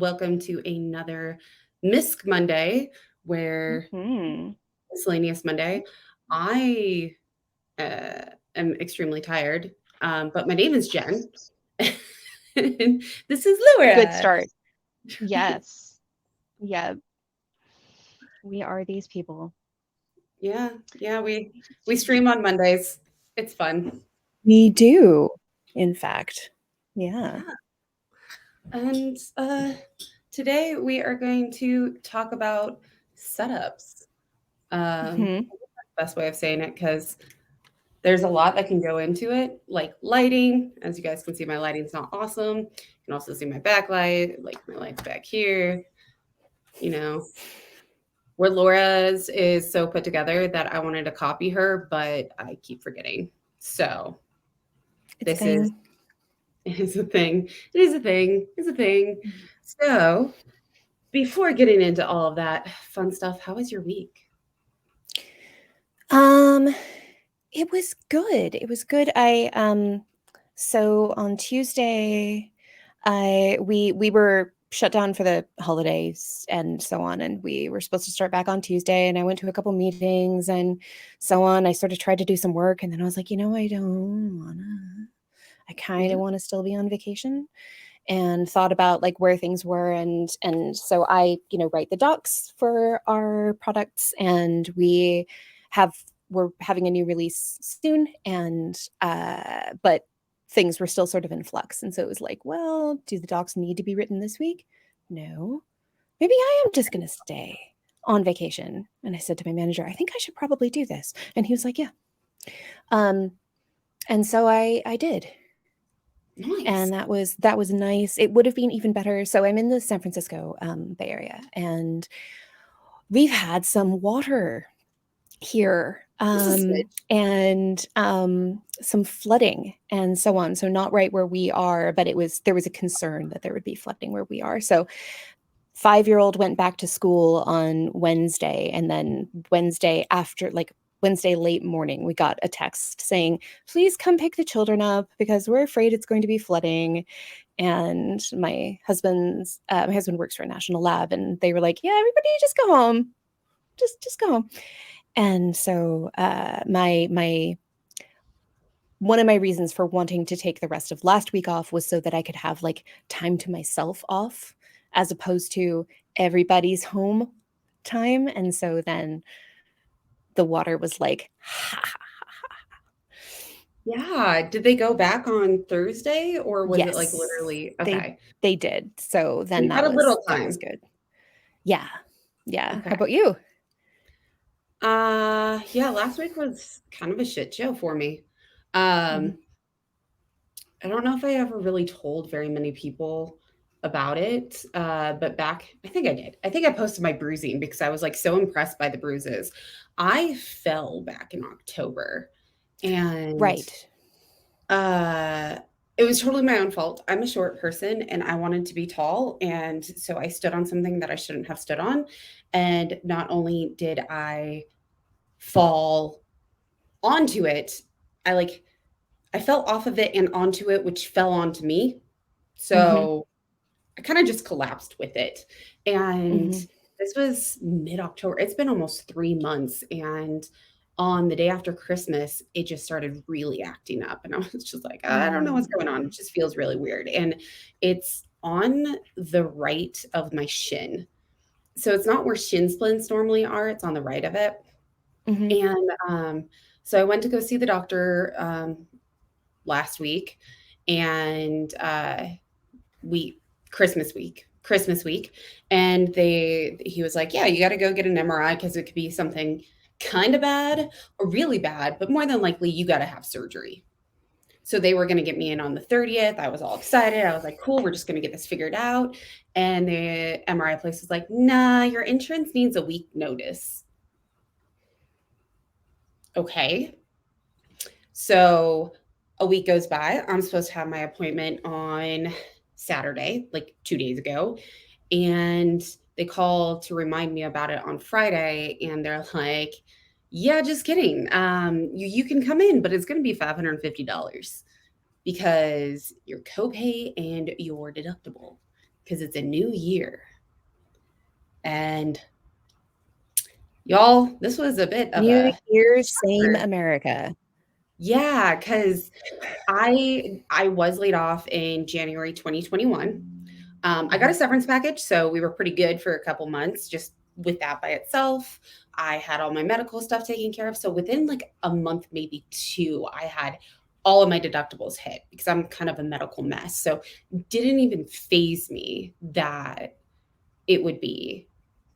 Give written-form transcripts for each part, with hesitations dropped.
Welcome to another Misc Monday, where Mhm. miscellaneous Monday. I am extremely tired, but my name is Jen, and this is Good Laura. start. Yes. Yeah, we are these people. Yeah, yeah, we stream on Mondays. It's fun. We do, in fact. Yeah. Yeah, and today we are going to talk about setups. Mhm. Best way of saying it, because there's a lot that can go into it, like lighting. As you guys can see, my lighting's not awesome. You can also see my backlight, like my light's back here. You know, where Laura's is so put together that I wanted to copy her, but I keep forgetting. So It's a this is thing. is a thing. It is a thing. It's a thing. So before getting into all of that fun stuff, how was your week? Um, it was good. It was good. So on Tuesday, we were shut down for the holidays and so on, and we were supposed to start back on Tuesday, and I went to a couple meetings and so on. I sort of tried to do some work, and then I was like, I don't wanna. I kind Yeah. of want to still be on vacation. And thought about like where things were, and so I write the docs for our products, and have we're having a new release soon, and but things were still sort of in flux, and so it was like, well, do the docs need to be written this week? No, maybe I am just going to stay on vacation. And I said to my manager, I think I should probably do this, and he was like, yeah. um and so I did, Nice. and that was nice. It would have been even better. So I'm in the San Francisco Bay Area, and we've had some water here, Just a smidge. and some flooding and so on. So not right where we are, but there was a concern that there would be flooding where we are. So 5-year-old went back to school on Wednesday, and then Wednesday late morning, we got a text saying, please come pick the children up because we're afraid it's going to be flooding. And my husband works for a national lab, and they were like, yeah, everybody just go home. Just go home. And so my one of my reasons for wanting to take the rest of last week off was so that I could have like time to myself off, as opposed to everybody's home time. And so then the water was like, Yeah. Did they go back on Thursday or was it like yes, literally they okay. they did. So So then you had a little that was time. good. Yeah. Yeah. Okay. How about you? Yeah, last week was kind of a shit show for me. Mhm. Um, I don't know if I ever really told very many people about it. But back, I think I did. I think I posted my bruising because I was like so impressed by the bruises. I fell back in October and Right. uh it was totally my own fault. I'm a short person and I wanted to be tall. And so I stood on something that I shouldn't have stood on. And not only did I fall onto it, I like I fell off of it and onto it, which fell onto me. Hmm. So I kind of just collapsed with it. And Hmm. this was mid October. It's been almost 3 months. And on the day after Christmas, it just started really acting up. And I was just like, I don't know what's going on. Mm. It just feels really weird. And it's on the right of my shin. So it's not where shin splints normally are, it's on the right of it. Hmm. And so I went to go see the doctor last week, and we Christmas week, and he was like, "Yeah, you got to go get an MRI because it could be something kind of bad or really bad, but more than likely you got to have surgery." So they were going to get me in on the 30th. I was all excited. I was like, "Cool, we're just going to get this figured out." And the MRI place was like, "Nah, your insurance needs a week notice." Okay. So a week goes by. I'm supposed to have my appointment on Saturday, like 2 days ago. And they call to remind me about it on Friday. And they're like, yeah, just kidding. You can come in, but it's going to be $550 because your copay and your deductible. because it's a new year. And y'all, this was a bit of New a Year, same shocker. America. Yeah, because I was laid off in January 2021. I got a severance package, so we were pretty good for a couple months just with that by itself. I had all my medical stuff taken care of. So within like a month, maybe two, I had all of my deductibles hit because I'm kind of a medical mess. So it didn't even phase me that it would be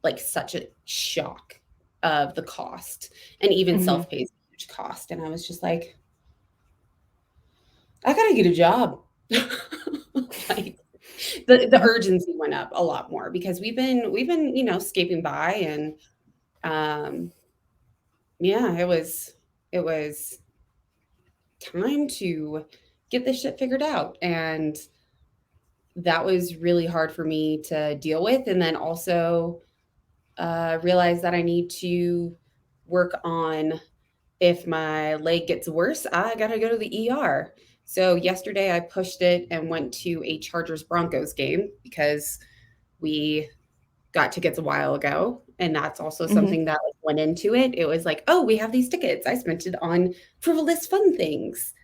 like such a shock of the cost. And even Mhm. self-pay is a huge cost. And I was just like, I gotta get a job. Like the Mhm. urgency went up a lot more because we've been scaping by and um yeah, it was time to get this shit figured out. And that was really hard for me to deal with. And then also realize that I need to work on, if my leg gets worse, I gotta go to the ER. So yesterday I pushed it and went to a Chargers Broncos game because we got tickets a while ago. And that's also Mhm. something that like, went into it. It was like, oh, we have these tickets. I spent it on frivolous fun things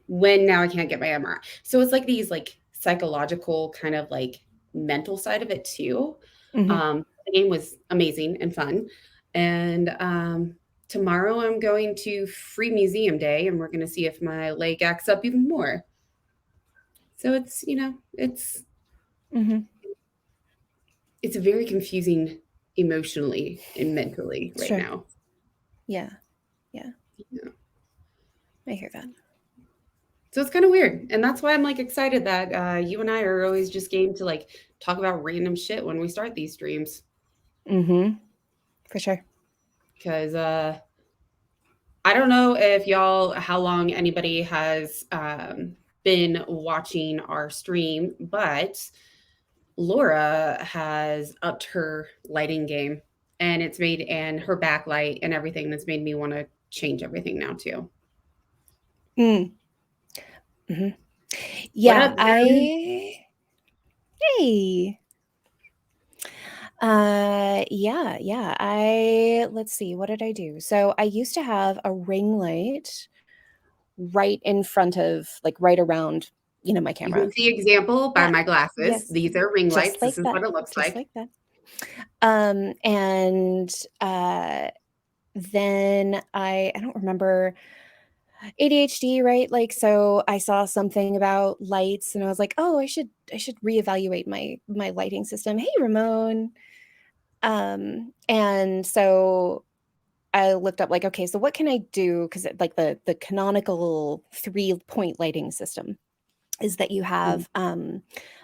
when now I can't get my MRI. So it's like these like psychological kind of like mental side of it too. Mhm. The game was amazing and fun. And tomorrow I'm going to Free Museum Day and we're going to see if my leg acts up even more. So Mhm. it's very confusing emotionally and mentally right Sure. now. Yeah. Yeah. Yeah. I hear that. So it's kind of weird. And that's why I'm like excited that you and I are always just game to like talk about random shit when we start these streams. Mhm. For sure. Because I don't know if y'all, how long anybody has been watching our stream, but Laura has upped her lighting game and her backlight and everything that's made me want to change everything now too. Mm. Mhm. What Yeah, up, Jen? hey. Yeah. Let's see, what did I do? So I used to have a ring light right in front of, like right around, my You can camera. see example by Yeah. my glasses. Yes. These are ring Just lights. This like is that. what it looks Just like. like that. And then I don't remember ADHD, right? Like, so I saw something about lights and I was like, oh, I should reevaluate my lighting system. Hey, Ramon. And so I looked up like, okay, so what can I do? Because like the canonical 3-point lighting system is that you Mm. have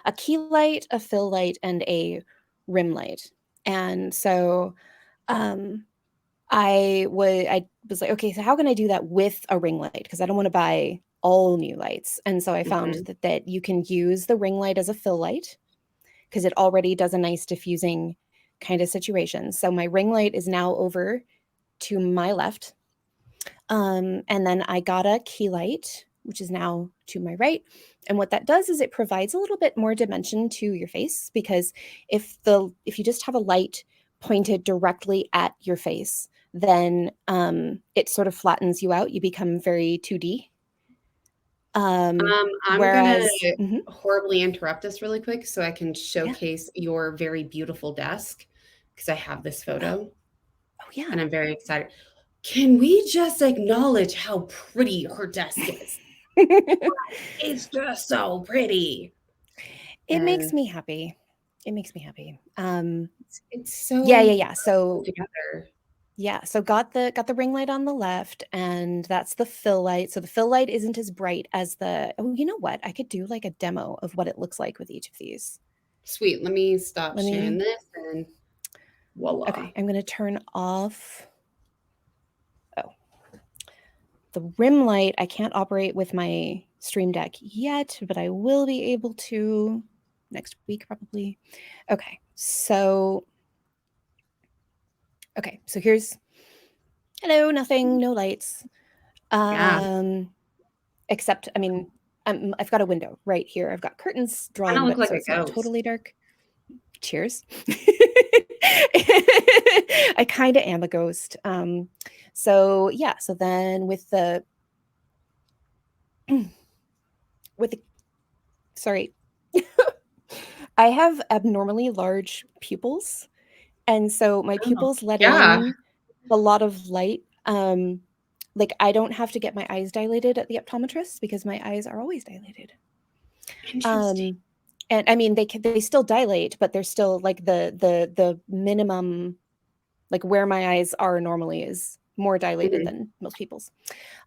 a key light, a fill light, and a rim light. And so um, I was like, okay, so how can I do that with a ring light? Because I don't want to buy all new lights. And so I found Mhm. that you can use the ring light as a fill light because it already does a nice diffusing kind of situation. So my ring light is now over to my left. And then I got a key light, which is now to my right. And what that does is it provides a little bit more dimension to your face because if you just have a light pointed directly at your face, then it sort of flattens you out. You become very 2D. I'm gonna Whereas, mhm, horribly interrupt us really quick so I can yeah. showcase your very beautiful desk because I have this Oh, photo oh yeah. and I'm very excited. Can we just acknowledge how pretty her desk is? It's just so pretty. It makes And me happy. It makes me happy. it's Yeah, yeah, so yeah. put So together. yeah, so got the ring light on the left, and that's the fill light. So the fill light isn't as bright as the. Oh, you know what? I could do like a demo of what it looks like with each of these. Sweet. Let me stop Let sharing me. this and voila. Okay, I'm gonna turn off. Oh, the rim light. I can't operate with my Stream Deck yet, but I will be able to next week probably. Okay, so here's hello, nothing, no lights. Yeah. Um, except I mean I've got a window right here. I've got curtains Kind of drawn, look but like so a it's not ghost. totally dark. Cheers. I kind of am a ghost. So yeah, so then with the sorry, I have abnormally large pupils, and so my Oh, pupils let yeah. in a lot of light. Like I don't have to get my eyes dilated at the optometrist because my eyes are always dilated. Interesting. And I mean they still dilate, but they're still like the minimum, like where my eyes are normally is more dilated Mhm. than most people's.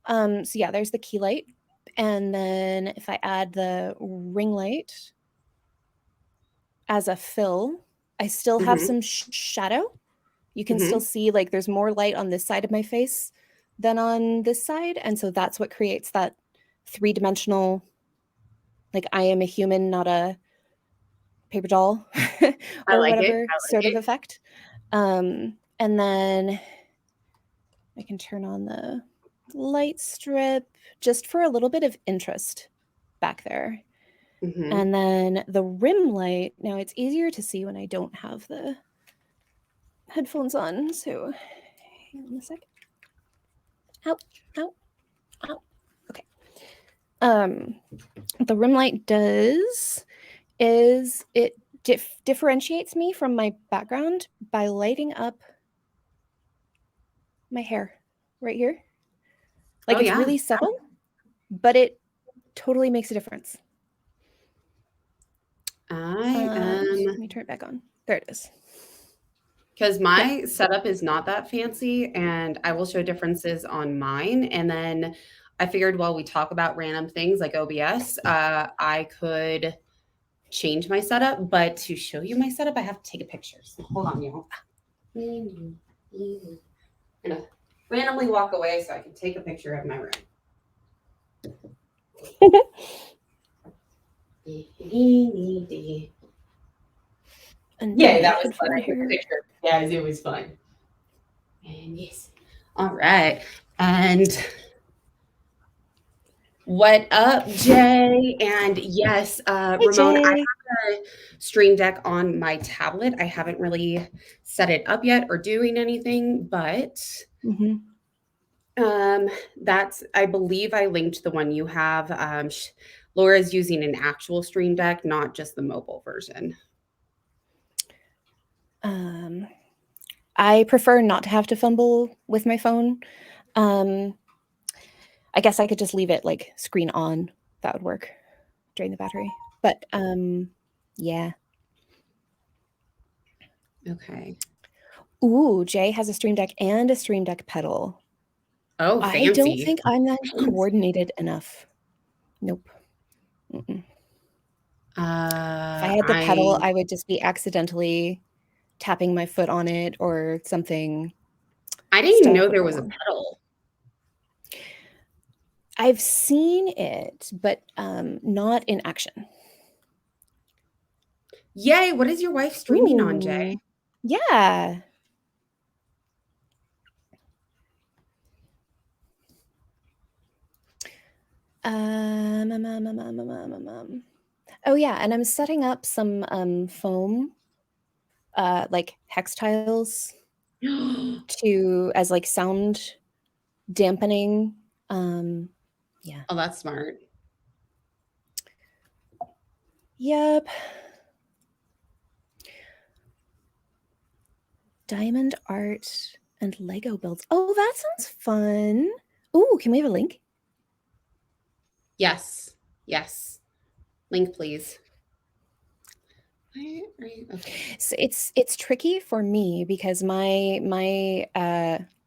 So yeah, there's the key light. And then if I add the ring light as a fill, I still have Mhm. some shadow. You can still Mhm. see like there's more light on this side of my face than on this side. And so that's what creates that three-dimensional, like I am a human, not a paper doll I or like it. whatever I like sort of it. effect. And then I can turn on the light strip just for a little bit of interest back there. Mhm. And then the rim light, now it's easier to see when I don't have the headphones on. So hang on a second. Ow, ow, ow. Okay. The rim light does is it differentiates me from my background by lighting up my hair right here. Oh Like it's yeah. really subtle, but it totally makes a difference. I Let am me turn it back on. There it is. because Yeah. my setup is not that fancy, and I will show differences on mine. And then I figured while we talk about random things like OBS, I could change my setup. But to show you my setup, I have to take a picture. So hold on, y'all. I'm gonna randomly walk away so I can take a picture of my room. And Yeah, my that was fun. headphone I took a here. picture. Guys, it was fun. And yes. All right. And what up, Jay? And yes, Hey Ramon, I Jay. have a Stream Deck on my tablet. I haven't really set it up yet or doing anything, but Mm-hmm. that's, I believe I linked the one you have. Laura's using an actual Stream Deck, not just the mobile version. I prefer not to have to fumble with my phone. I guess I could just leave it like screen on. That would work. Drain the battery. But yeah. Okay. Ooh, Jay has a Stream Deck and a Stream Deck pedal. Oh, I don't fancy. think I'm that coordinated enough. Nope. Mm-mm. If I had the pedal, I I would just be accidentally tapping my foot on it or something. didn't even Stuff know would there go was a wrong. pedal. I've seen it, but not in action. Yay! What is your wife streaming on, Jay? Ooh, yeah. Oh yeah, and I'm setting up some foam, like hex tiles to as like sound dampening. Yeah. Oh, that's smart. Yep. Diamond art and Lego builds. Oh, that sounds fun. Ooh, can we have a link? Yes. Yes. Link, please. Okay. So it's tricky for me because my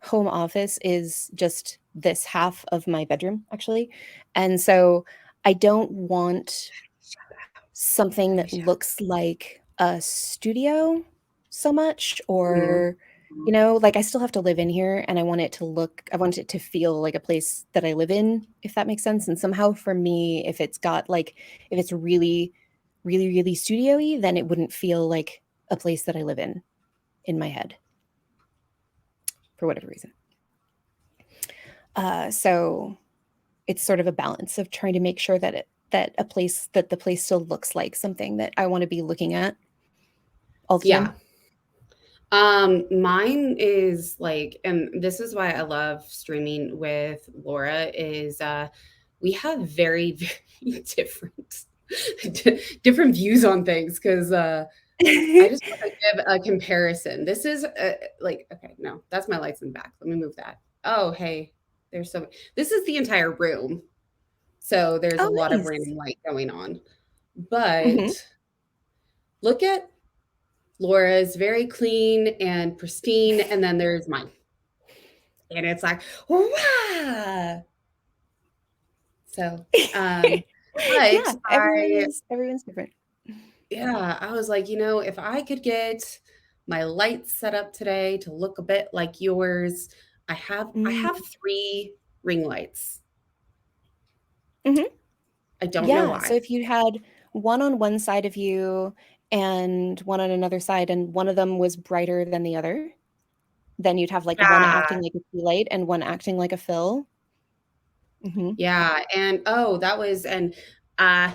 home office is just this half of my bedroom actually, and so I don't want something that looks like a studio so much, Mhm. or you know, like I still have to live in here, and I want it to feel like a place that I live in, if that makes sense. And somehow for me, if it's really really studio-y, then it wouldn't feel like a place that I live in my head for whatever reason. So it's sort of a balance of trying to make sure that that the place still looks like something that I want to be looking at all the Yeah. time? Mine is like, and this is why I love streaming with Laura, is we have very, very different views on things because I just want to give a comparison. This is like, okay, no, that's my lights in the back. Let me move that. Oh, hey, there's so this is the entire room. So there's a Oh, lot of nice. random light going on. Hmm. But look at Laura's very clean and pristine, and then there's mine. And it's like, wow. So, but Yeah, I, everyone's different. yeah, I was like, if I could get my lights set up today to look a bit like yours, I have Mm-hmm. 3 ring lights. Mm-hmm. I don't know Yeah, so why. if you had one on one side of you and one on another side, and one of them was brighter than the other, then you'd have like one Yeah, acting like a key light and one acting like a fill. Hmm. yeah, and oh, that was and uh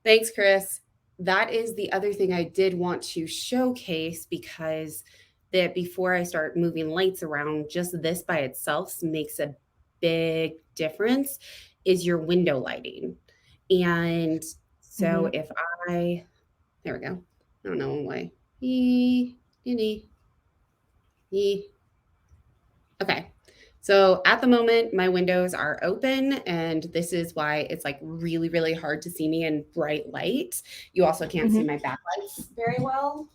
thanks, Chris. That is the other thing I did want to showcase because that before I start moving lights around, just this by itself makes a big difference is your window lighting. And so Hmm. if I there we go. I don't know why. Ee, ee, ee. Okay. So at the moment, my windows are open, and this is why it's like really, really hard to see me in bright light. You also can't see Hmm. my backlights very well.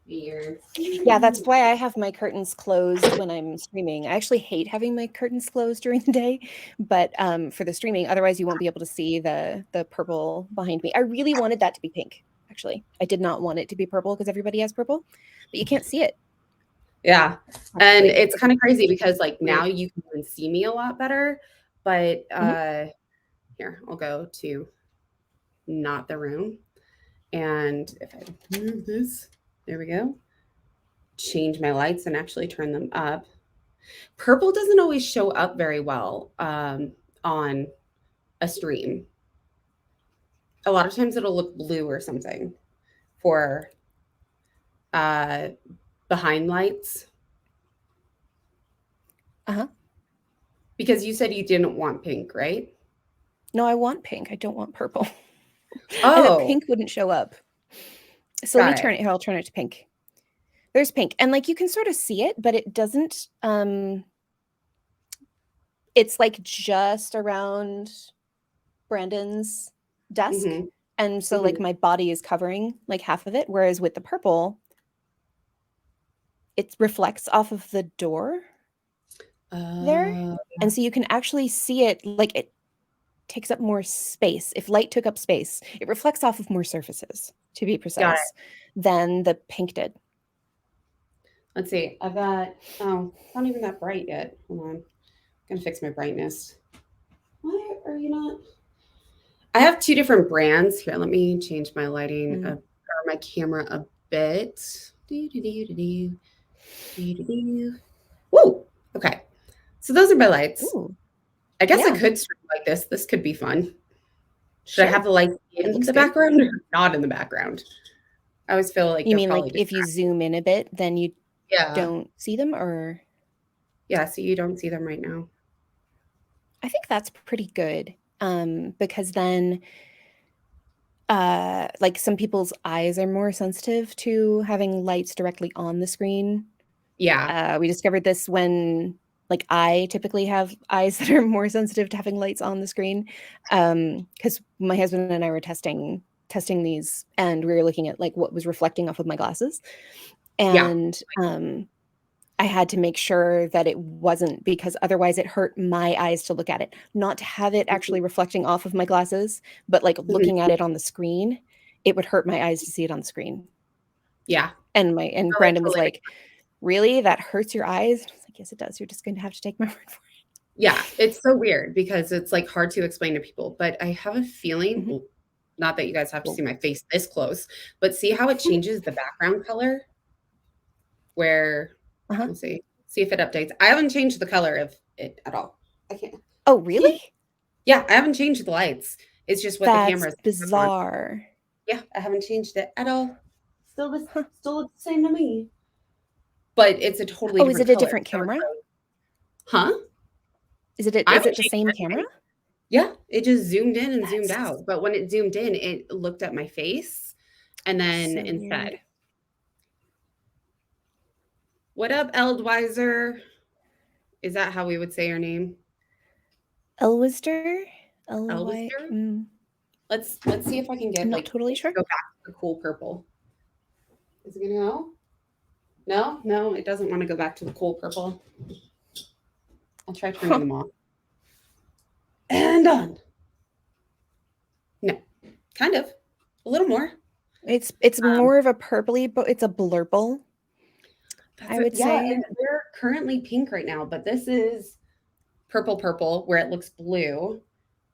Weird. Yeah, that's why I have my curtains closed when I'm streaming. I actually hate having my curtains closed during the day, but for the streaming, otherwise you won't be able to see the purple behind me. I really wanted that to be pink, actually. I did not want it to be purple because everybody has purple, but you can't see it, Yeah. And actually. it's kind of crazy because like now Weird. you can even see me a lot better. But Hmm. here, I'll go to not the room. And if I move this, there we go. Change my lights and actually turn them up. Purple doesn't always show up very well on a stream. A lot of times it'll look blue or something for uh, behind lights Uh-huh. because you said you didn't want pink, right? No, I want pink. I don't want purple. And the Oh, pink wouldn't show up. So let me got turn it. it here. I'll turn it to pink. There's pink. And like you can sort of see it, but it doesn't it's like just around Brandon's desk. Hmm. And so Hmm. like my body is covering like half of it. Whereas with the purple, it reflects off of the door there. Uh, And so you can actually see it like it takes up more space. If light took up space, it reflects off of more surfaces, to be got it. precise, than the pink did. Let's see. I've got, oh, it's not even that bright yet. Hold on. I'm going to fix my brightness. Why are you not? I have 2 different brands. Here, let me change my lighting Mm. or my camera a bit. Do, do, do, do, do, do, do, do. Woo! Okay. So those are my lights. Ooh, I guess I yeah, could stream like this. This could be fun. Should I sure. have the lights It in looks the good. background or not in the background? I always feel like You they're mean like probably if you distracting. zoom in a bit, then you Yeah. don't see them, or Yeah. So you don't see them right now. I think that's pretty good. Because then like some people's eyes are more sensitive to having lights directly on the screen. Yeah. We discovered this when like I typically have eyes that are more sensitive to having lights on the screen. Because my husband and I were testing these and we were looking at like what was reflecting off of my glasses. Yeah. And I had to make sure that it wasn't because otherwise it hurt my eyes to look at it. Not to have it actually reflecting off of my glasses, but like Mhm. looking at it on the screen, it would hurt my eyes to see it on the screen. Yeah. And No, it Brandon was totally like, "Really? That hurts your eyes?" I was like, "Yes, it does. You're just going to have to take my word for Yeah, it's so weird because it's like hard to explain to people, but I have a it." feeling, Mhm. well, not that you guys have to Well, see my face this close, but see how it changes the background color where uh-huh. we'll see if it updates. I haven't changed the color of it at all. I can't. Oh, really? Yeah, I haven't changed the lights. It's just what the That's camera is on. bizarre. Yeah, I haven't changed it at all. Still Huh. still looks the same to me. But it's a totally Oh, is different it a color. different So it's camera? like, huh? Is it I is haven't it the changed same camera? anything. Yeah, it just zoomed in and zoomed That's out. But when it zoomed in, it looked at my face and then so weird. instead. What up, Eldweiser? Is that how we would say your name? Elwister? Elwy? Elwister? Let's see if I can I'm get not like totally sure. go back to the cool purple. Is it gonna go? No, no, it doesn't want to go back to the cool purple. I'll try turning them off. And done. No, kind of. A little more. It's more of a purpley, but it's a blurple. I would Yeah, say. and they're currently pink right now, but this is purple where it looks blue.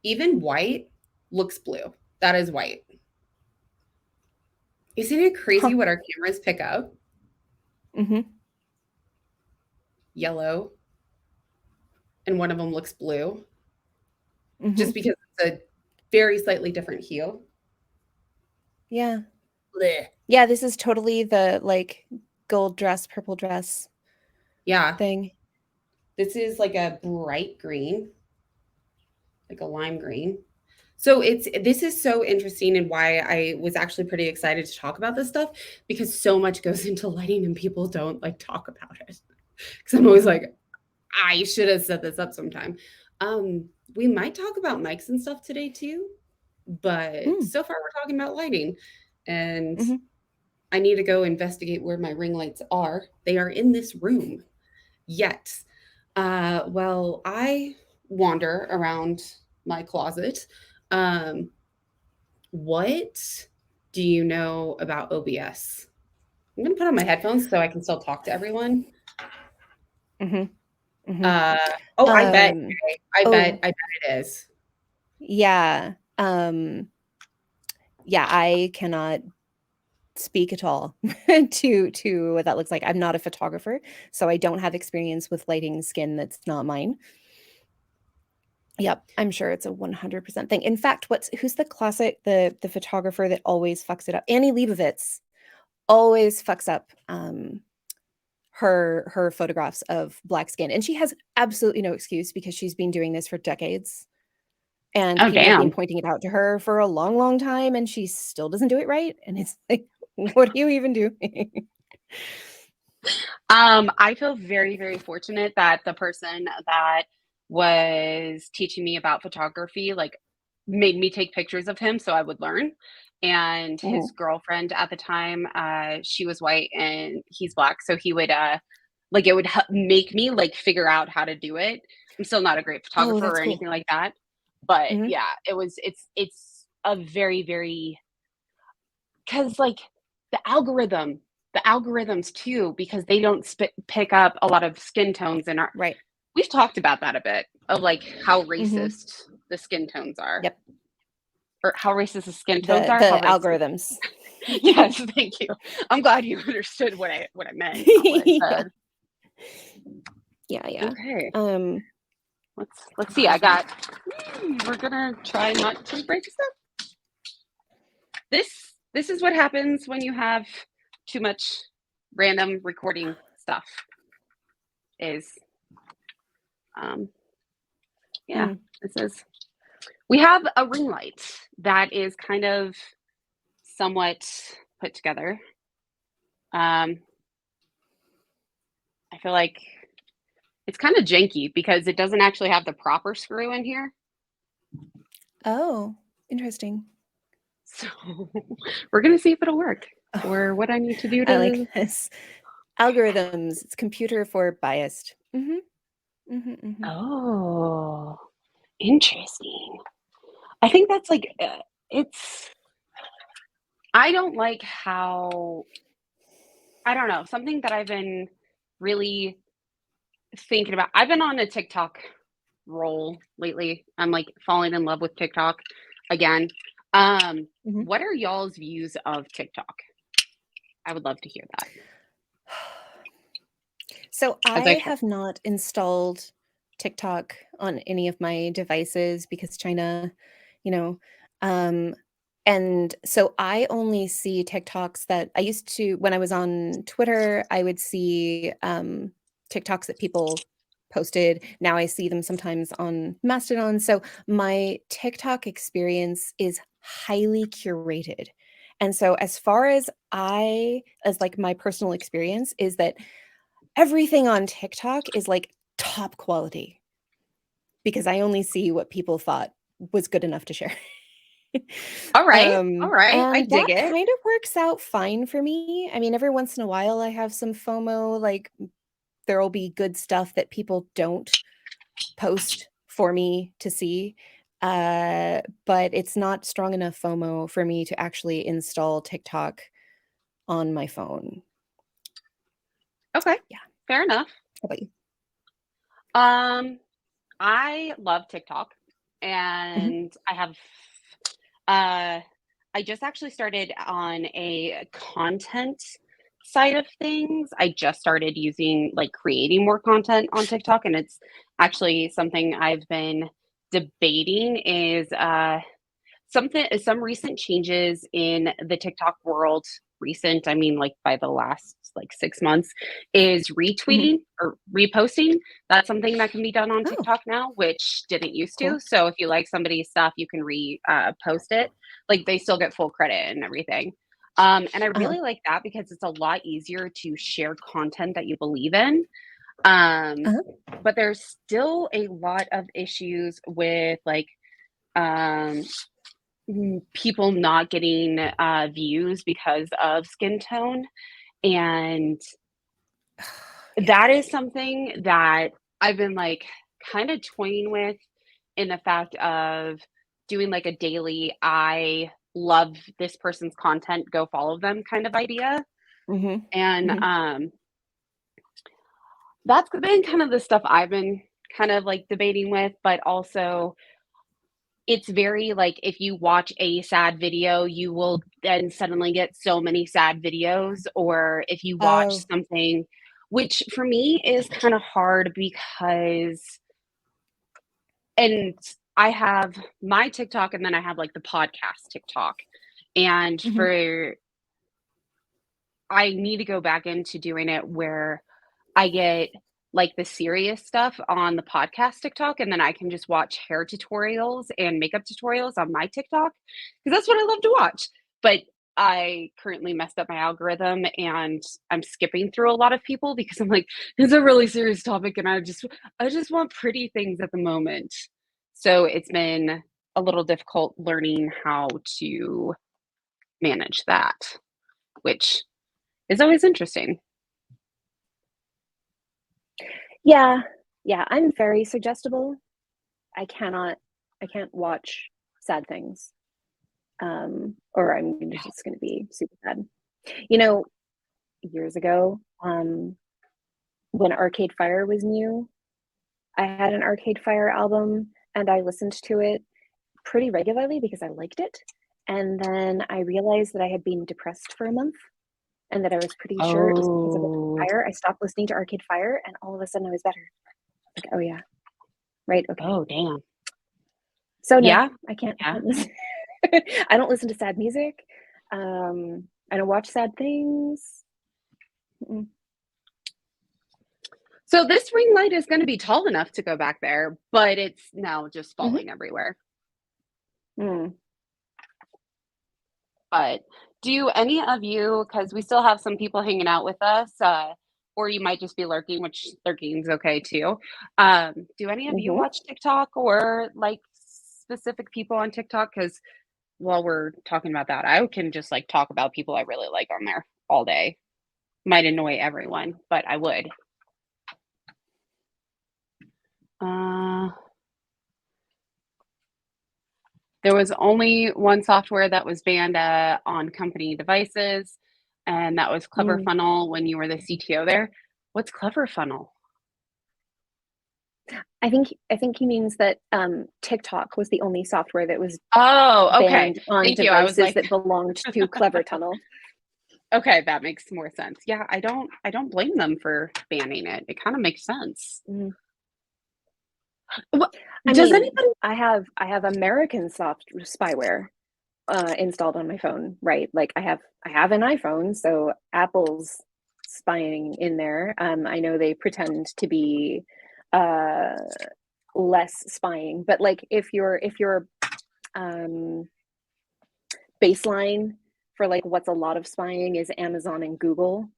Even white looks blue. That is white. Isn't it crazy what our cameras pick up? Mm-hmm. Yellow. And one of them looks blue. Mm-hmm. Just because it's a very slightly different hue. Yeah. Blech. Yeah, this is totally the like gold dress, purple dress Yeah. thing. This is like a bright green, like a lime green. So this is so interesting and why I was actually pretty excited to talk about this stuff because so much goes into lighting and people don't like talk about it. Because I'm always like, I should have set this up sometime. We might talk about mics and stuff today too, but so far we're talking about lighting. And I need to go investigate where my ring lights are. They are in this room. Yet, well, I wander around my closet. What do you know about OBS? I'm gonna put on my headphones so I can still talk to everyone. I bet. I bet it is. Yeah. Yeah, I cannot speak at all to what that looks like. I'm not a photographer, so I don't have experience with lighting skin that's not mine. Yep, I'm sure it's a 100% thing. In fact, who's the photographer that always fucks it up? Annie Leibovitz always fucks up her photographs of black skin, and she has absolutely no excuse because she's been doing this for decades. And people have been pointing it out to her for a long, long time, and she still doesn't do it right. And it's like, what are you even doing? I feel very, very fortunate that the person that was teaching me about photography, like, made me take pictures of him so I would learn. And his girlfriend at the time, she was white and he's black, so he would like it would make me like figure out how to do it. I'm still not a great photographer or anything like that, but yeah, it's a very, very because like the algorithms too, because they don't pick up a lot of skin tones in our right. We've talked about that a bit of like how racist the skin tones are. Yep. Or how racist the skin tones are. The algorithms. Yes, thank you. I'm glad you understood what I meant. Not what I said. Yeah. Okay. Let's see. We're gonna try not to break stuff. This is what happens when you have too much random recording stuff. This is. We have a ring light that is kind of somewhat put together. I feel like it's kind of janky because it doesn't actually have the proper screw in here. Oh, interesting. So we're going to see if it'll work or what I need to do to... I like this. Algorithms. It's computer for biased. Oh, interesting. I think that's like, I don't like how, I don't know, something that I've been really thinking about. I've been on a TikTok roll lately. I'm like falling in love with TikTok again. What are y'all's views of TikTok? I would love to hear that. So I have not installed TikTok on any of my devices because China, And so I only see TikToks that I used to, when I was on Twitter, I would see TikToks that people posted. Now I see them sometimes on Mastodon. So my TikTok experience is highly curated. And so as far as like my personal experience is that everything on TikTok is like top quality because I only see what people thought was good enough to share. All right. All right. I And dig that it. kind of works out fine for me. I mean, every once in a while I have some FOMO, like there'll be good stuff that people don't post for me to see. But it's not strong enough FOMO for me to actually install TikTok on my phone. Okay. Yeah. Fair enough. How about you? I love TikTok, and I just actually started on a content side of things. I just started using like creating more content on TikTok, and it's actually something I've been debating is some recent changes in the TikTok world. Recent, I mean, like by the last like 6 months, is retweeting or reposting. That's something that can be done on Oh, TikTok now, which didn't used to. cool. So if you like somebody's stuff, you can post it. Like they still get full credit and everything. And I really like that because it's a lot easier to share content that you believe in. But there's still a lot of issues with like um, people not getting views because of skin tone. And that is something that I've been like kind of toying with in the fact of doing like a daily, I love this person's content, go follow them kind of idea. And that's been kind of the stuff I've been kind of like debating with, but also it's very like if you watch a sad video, you will then suddenly get so many sad videos, or if you watch Oh. something, which for me is kind of hard because, and I have my TikTok and then I have like the podcast TikTok. And for, I need to go back into doing it where I get like the serious stuff on the podcast TikTok, and then I can just watch hair tutorials and makeup tutorials on my TikTok because that's what I love to watch. But I currently messed up my algorithm and I'm skipping through a lot of people because I'm like, it's a really serious topic and I just want pretty things at the moment. So it's been a little difficult learning how to manage that, which is always interesting. Yeah, I'm very suggestible. I can't watch sad things. Or I'm just going to be super sad. You know, years ago, when Arcade Fire was new, I had an Arcade Fire album and I listened to it pretty regularly because I liked it. And then I realized that I had been depressed for a month and that I was pretty sure it was because of Arcade Fire. I stopped listening to Arcade Fire and all of a sudden I was better. Like, oh yeah. Right. Okay. Oh, damn. So no, Yeah. I can't listen. I don't listen to sad music. I don't watch sad things. So this ring light is going to be tall enough to go back there, but it's now just falling everywhere. But do any of you, because we still have some people hanging out with us, or you might just be lurking, which lurking is okay too. Do any of you watch TikTok or like specific people on TikTok? Because while we're talking about that, I can just like talk about people I really like on there all day. Might annoy everyone, but I would. There was only one software that was banned on company devices, and that was CleverFunnel when you were the CTO there. What's CleverFunnel? I think he means that TikTok was the only software that was banned on Thank devices you. I was like, that belonged to CleverTunnel. Okay, that makes more sense. Yeah, I don't blame them for banning it. It kind of makes sense. Does mean, anybody? I have American soft spyware installed on my phone, right? Like I have an iPhone, so Apple's spying in there. I know they pretend to be uh, less spying, but like if your baseline for like what's a lot of spying is Amazon and Google,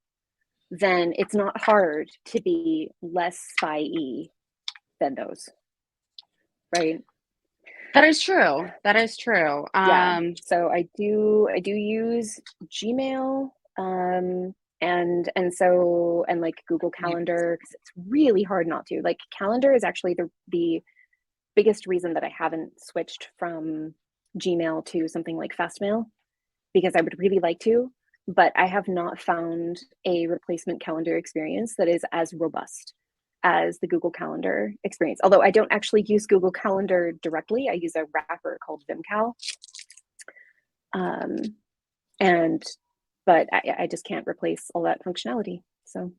then it's not hard to be less spy-y than those, right? That is true. That is true. Yeah. So I do use Gmail, and like Google Calendar, because it's really hard not to. Like Calendar is actually the biggest reason that I haven't switched from Gmail to something like Fastmail, because I would really like to, but I have not found a replacement calendar experience that is as robust as the Google Calendar experience. Although I don't actually use Google Calendar directly, I use a wrapper called VimCal. But I just can't replace all that functionality. So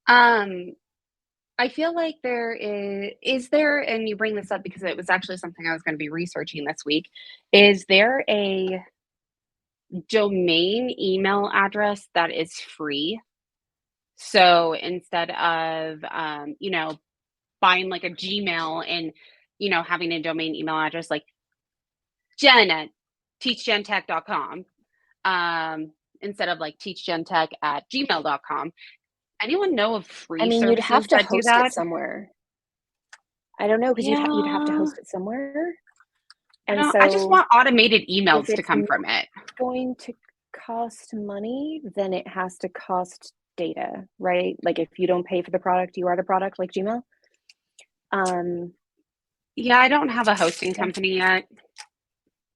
I feel like there is there, and you bring this up because it was actually something I was going to be researching this week. Is there a domain email address that is free? So instead of, buying like a Gmail and, having a domain email address like Jenn at teachgentech.com, instead of like teachgentech at gmail.com. Anyone know of I free mean, you'd have services to that do host it that? somewhere. I don't know, because you'd have to Yeah. host it somewhere. And I just so want automated if emails to it's come from it. going to cost money, then it has to cost data, right? Like if you don't pay for the product, you are the product, like Gmail. Yeah, I don't have a hosting Yeah. company yet.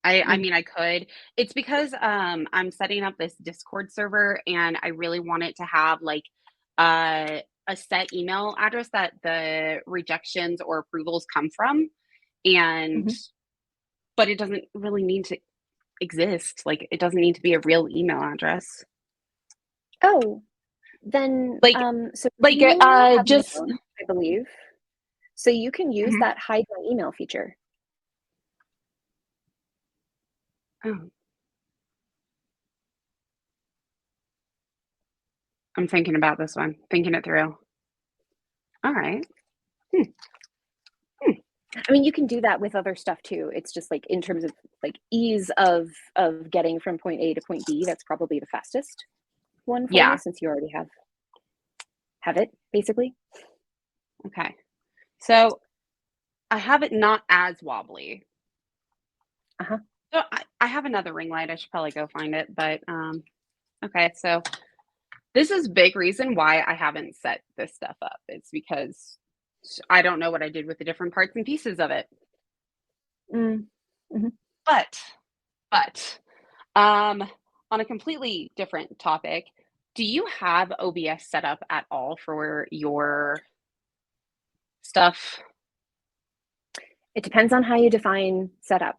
I mean, I could. It's because I'm setting up this Discord server and I really want it to have like a set email address that the rejections or approvals come from. And but it doesn't really need to exist. Like it doesn't need to be a real email address. Oh, then Like so like you have an just account, I believe. So you can use Mhm. that hide my email feature. Oh, I'm thinking about this one, thinking it through. All right. Hmm. I mean, you can do that with other stuff too. It's just like in terms of like ease of getting from point A to point B, that's probably the fastest one for you, Yeah. since you already have it basically. Okay. So I have it not as wobbly. Uh-huh. So I have another ring light. I should probably go find it. But okay. So this is big reason why I haven't set this stuff up. It's because I don't know what I did with the different parts and pieces of it. Mm-hmm. But um, on a completely different topic, do you have OBS set up at all for your stuff? It depends on how you define setup.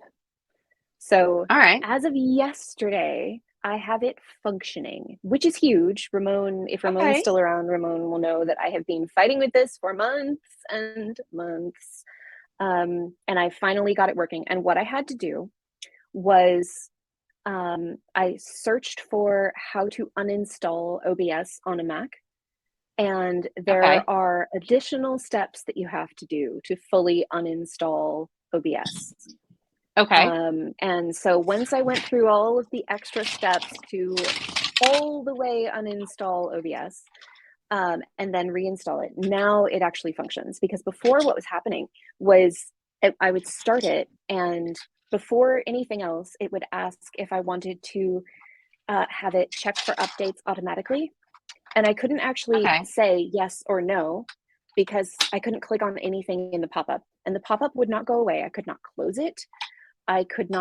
So All right. as of yesterday, I have it functioning, which is huge. If Ramon's Okay. still around, Ramon will know that I have been fighting with this for months and months. And I finally got it working. And what I had to do was I searched for how to uninstall OBS on a Mac. And Okay. there are additional steps that you have to do to fully uninstall OBS. Okay. And so once I went through all of the extra steps to all the way uninstall OBS, and then reinstall it, now it actually functions. Because before, what was happening was I would start it, and before anything else, it would ask if I wanted to have it check for updates automatically. And I couldn't actually Okay. say yes or no, because I couldn't click on anything in the pop-up, and the pop-up would not go away. I could not close it. I couldn't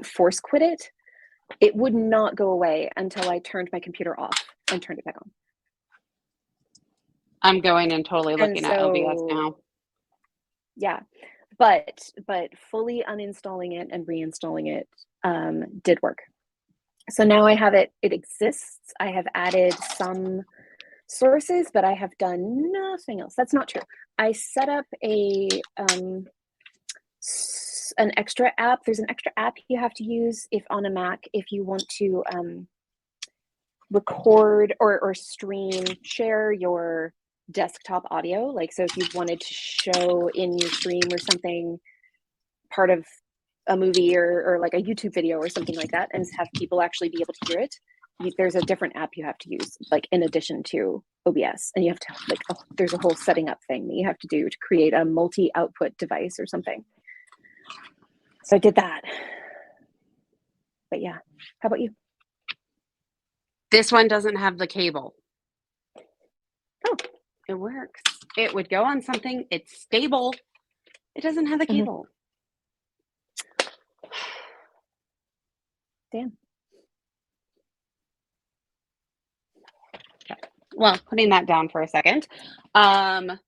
force quit it. It would not go away until I turned my computer off and turned it back on. I'm going and totally And looking at OBS now. so, yeah, but fully uninstalling it and reinstalling it did work. So now I have it. It exists. I have added some sources, but I have done nothing else. That's not true. I set up an extra app. There's an extra app you have to use if on a Mac if you want to record or share your desktop audio. Like, so if you wanted to show in your stream or something part of a movie or like a YouTube video or something like that and have people actually be able to hear it, there's a different app you have to use, like in addition to OBS, and you have to like, there's a whole setting up thing that you have to do to create a multi-output device or something. So I did that. But yeah, how about you? This one doesn't have the cable. Oh. It works. It would go on something. It's stable. It doesn't have the cable. Damn. Okay. Well, putting that down for a second. And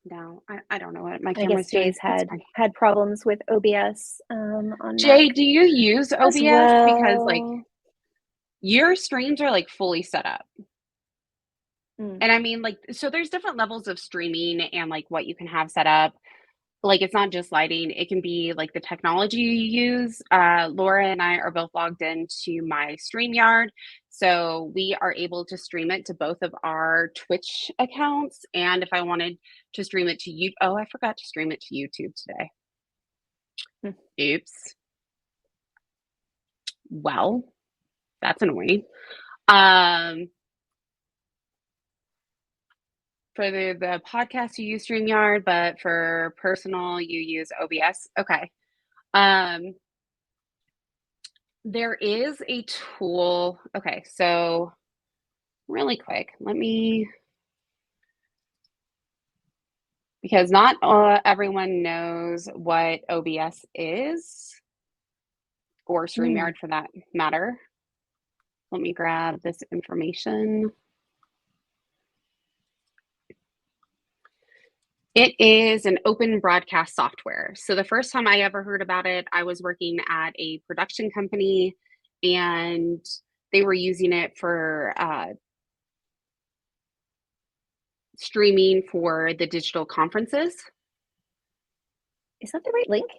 now I don't know what my camera's I guess Jay's had problems with OBS on Jay, Mac do you use OBS? well. Because like your streams are like fully set up. And I mean, like, so there's different levels of streaming and like what you can have set up. Like, it's not just lighting, it can be like the technology you use. Laura and I are both logged into my StreamYard. So we are able to stream it to both of our Twitch accounts. And if I wanted to stream it to you, I forgot to stream it to YouTube today. Oops. Well, that's annoying. For the podcast, you use StreamYard, but for personal, you use OBS. Okay. There is a tool. Okay, so really quick, because not everyone knows what OBS is, or StreamYard for that matter. Let me grab this information. It is an open broadcast software. So the first time I ever heard about it, I was working at a production company and they were using it for streaming for the digital conferences. Is that the right link?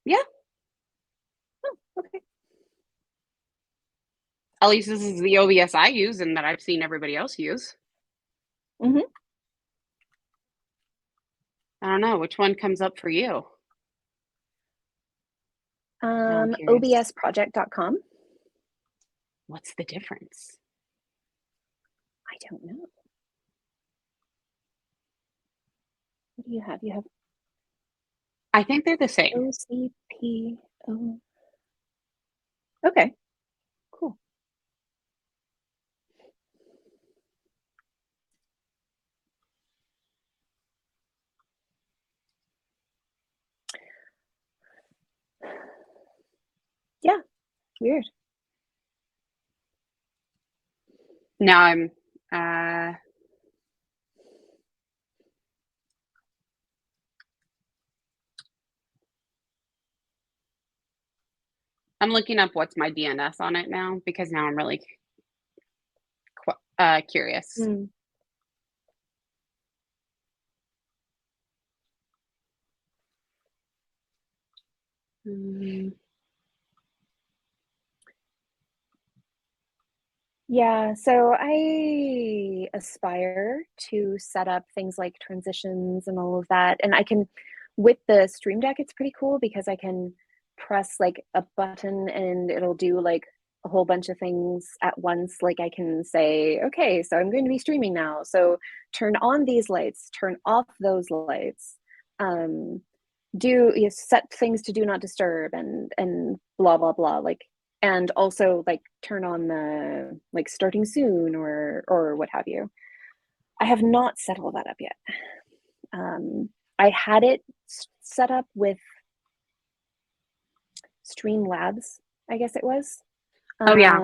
Yeah. Oh, okay. At least this is the OBS I use and that I've seen everybody else use. I don't know, which one comes up for you? OBSproject.com. What's the difference? I don't know. What do you have? You have I think they're the same. OCPO. Okay, cool. Yeah, weird. Now I'm looking up what's my DNS on it now because now I'm really curious. Yeah, so I aspire to set up things like transitions and all of that. And I can, with the Stream Deck, it's pretty cool because I can press like a button and it'll do like a whole bunch of things at once. Like I can say, okay, so I'm going to be streaming now. So turn on these lights, turn off those lights, set things to do not disturb and blah, blah, blah. Like, and also like turn on the like starting soon or what have you. I have not set all that up yet. I had it set up with Streamlabs, I guess it was. Oh yeah.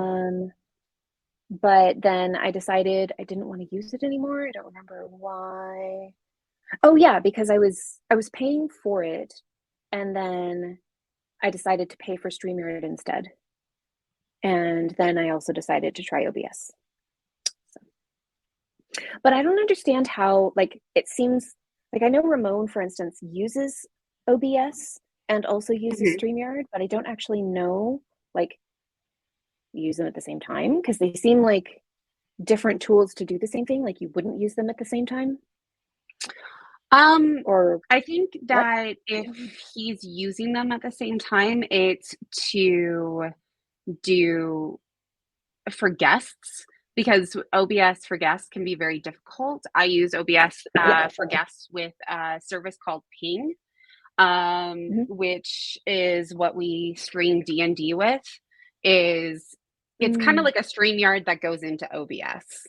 But then I decided I didn't want to use it anymore. I don't remember why. Oh yeah, because I was paying for it and then I decided to pay for StreamYard instead. And then I also decided to try OBS. But I don't understand how, like, it seems like I know Ramon, for instance, uses OBS and also uses StreamYard, but I don't actually know, like, use them at the same time because they seem like different tools to do the same thing. Like you wouldn't use them at the same time. Or I think that if he's using them at the same time, it's to do for guests because OBS for guests can be very difficult. I use OBS for guests with a service called Ping, which is what we stream D&D with. It's kind of like a StreamYard that goes into OBS.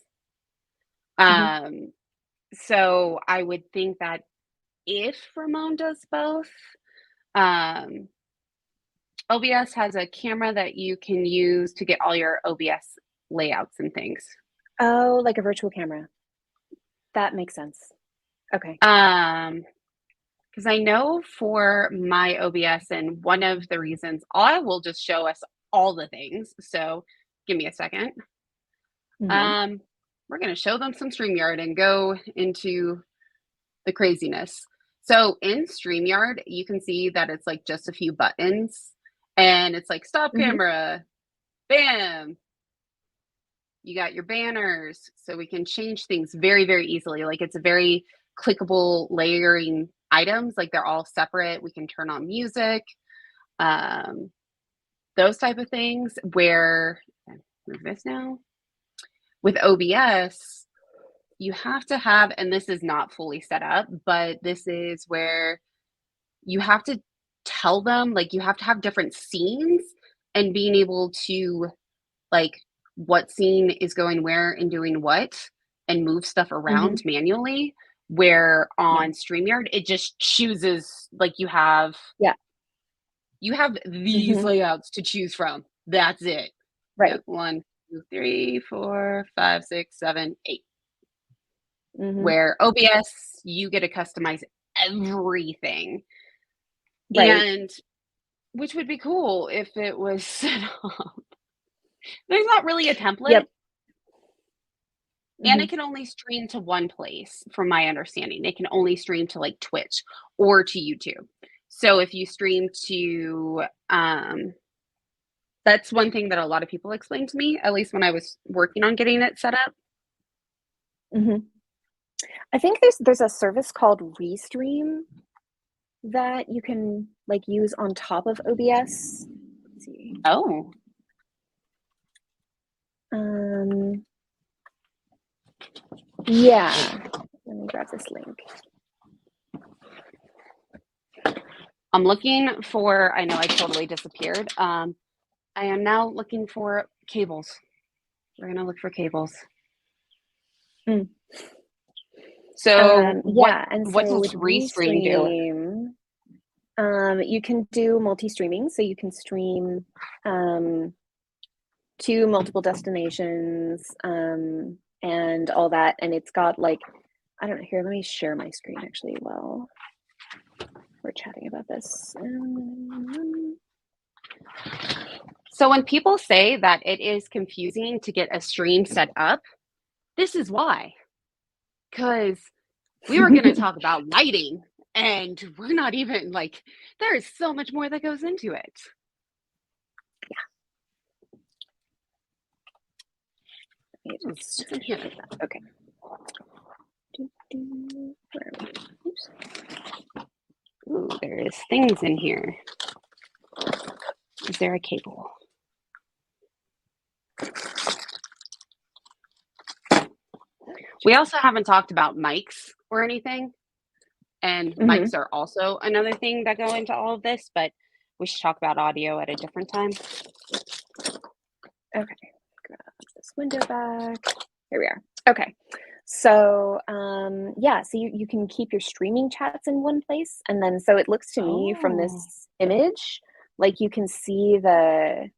So I would think that if Ramon does both, OBS has a camera that you can use to get all your OBS layouts and things. Oh, like a virtual camera. That makes sense. Okay. Because I know for my OBS, and one of the reasons, I will just show us all the things. So give me a second. We're going to show them some StreamYard and go into the craziness. So in StreamYard, you can see that it's like just a few buttons and it's like stop camera, bam. You got your banners, so we can change things very, very easily. Like it's a very clickable layering items, like they're all separate. We can turn on music, those type of things where, move this now. With OBS, you have to have, and this is not fully set up, but this is where you have to tell them, like you have to have different scenes and being able to like what scene is going where and doing what and move stuff around manually, where on StreamYard, it just chooses like you have these layouts to choose from. That's it. Right. Yep. 1, 2, 3, 4, 5, 6, 7, 8. Where OBS, you get to customize everything. Right. And which would be cool if it was set up. There's not really a template. And it can only stream to one place, from my understanding. It can only stream to like Twitch or to YouTube. So if you stream to, that's one thing that a lot of people explained to me, at least when I was working on getting it set up. I think there's a service called Restream that you can like use on top of OBS. Let's see. Oh. Yeah. Let me grab this link. I'm looking for, I know I totally disappeared. I am now looking for cables. We're going to look for cables. So yeah, and what so does Restream do? You can do multi-streaming, so you can stream to multiple destinations and all that, and it's got like, I don't know, here, let me share my screen actually while we're chatting about this. So when people say that it is confusing to get a stream set up, this is why. Because we were going to talk about lighting, and we're not even like, there is so much more that goes into it. Yeah. Okay. Oops. Ooh, there is things in here. Is there a cable? We also haven't talked about mics or anything. And mics are also another thing that go into all of this, but we should talk about audio at a different time. Okay, grab this window back. Here we are. Okay, so yeah, so you can keep your streaming chats in one place, and then so it looks to me from this image like you can see the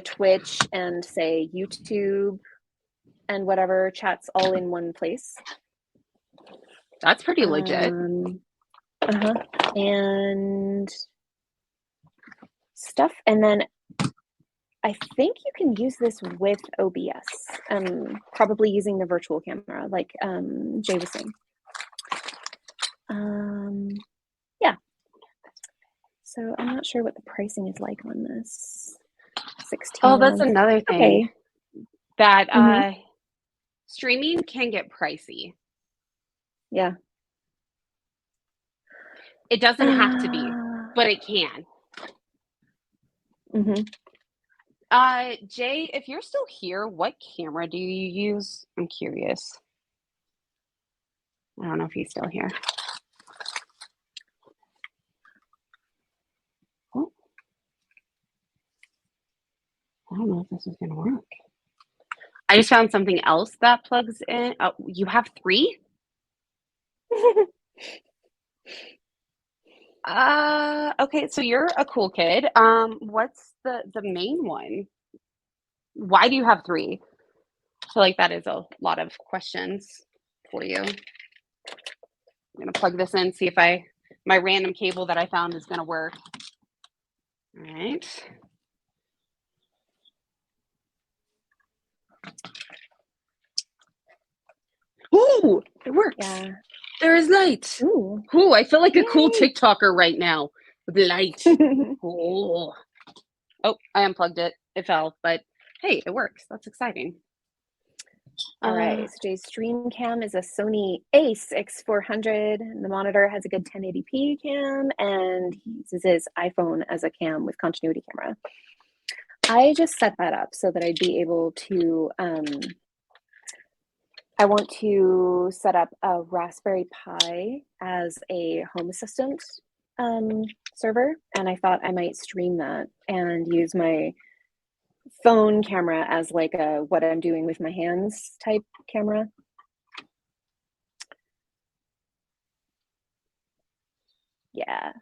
Twitch and say YouTube and whatever chats all in one place. That's pretty legit. And stuff, and then I think you can use this with OBS, probably using the virtual camera, like Jay was saying. Yeah. So I'm not sure what the pricing is like on this. 16. Oh, that's another thing. Okay. That streaming can get pricey. Yeah. It doesn't have to be, but it can. Jay, if you're still here, what camera do you use? I'm curious. I don't know if he's still here. Oh. I don't know if this is going to work. I just found something else that plugs in. Oh, you have 3? Okay, so you're a cool kid. What's the main one? Why do you have 3? I feel like that is a lot of questions for you. I'm gonna plug this in, see if my random cable that I found is gonna work. All right. Ooh, it works. Yeah. There is light. Ooh, I feel like Yay. a cool TikToker right now with light. Oh, I unplugged it. It fell, but hey, it works. That's exciting. All right, so Jay's stream cam is a Sony Ace X400. The monitor has a good 1080p cam, and he uses his iPhone as a cam with continuity camera. I just set that up so that I'd be able to, I want to set up a Raspberry Pi as a Home Assistant server, and I thought I might stream that and use my phone camera as like a what I'm doing with my hands type camera. Yeah,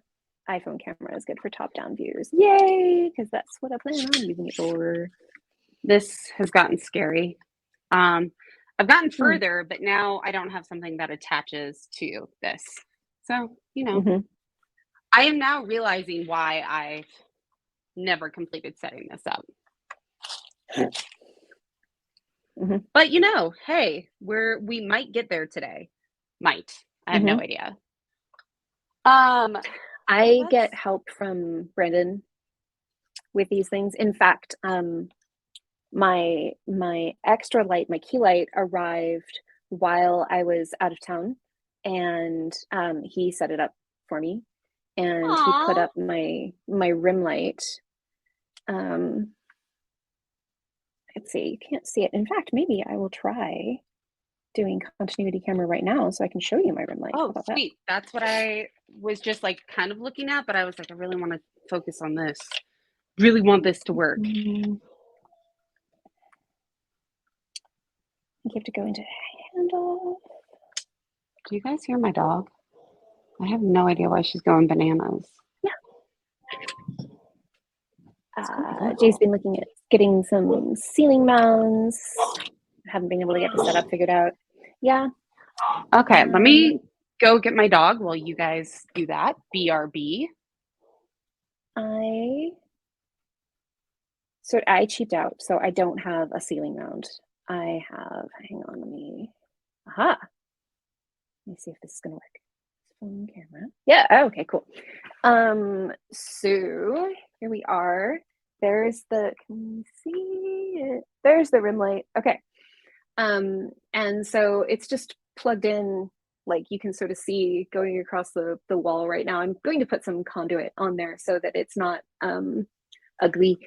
iPhone camera is good for top-down views. Yay, because that's what I plan on using it for. This has gotten scary. I've gotten further, but now I don't have something that attaches to this. So, you know, I am now realizing why I've never completed setting this up. But you know, hey, we might get there today. Might. I have no idea. I get help from Brendan with these things. In fact, my extra light, my key light, arrived while I was out of town, and he set it up for me, and he put up my rim light. Let's see, you can't see it. In fact, maybe I will try doing continuity camera right now so I can show you my rim light. Oh, sweet. That's what I was just like kind of looking at, but I was like, I really want to focus on this. Really want this to work. You have to go into handle. Do you guys hear my dog? I have no idea why she's going bananas. Yeah. Jay's been looking at getting some ceiling mounts. Haven't been able to get the setup figured out. Yeah. Okay, let me go get my dog while you guys do that. BRB. I cheaped out, so I don't have a ceiling mount. I have, hang on, let me see if this is gonna work. Phone camera. Yeah, okay, cool. So here we are. There's the, can you see it? There's the rim light. Okay. And so it's just plugged in, like you can sort of see going across the wall right now. I'm going to put some conduit on there so that it's not ugly.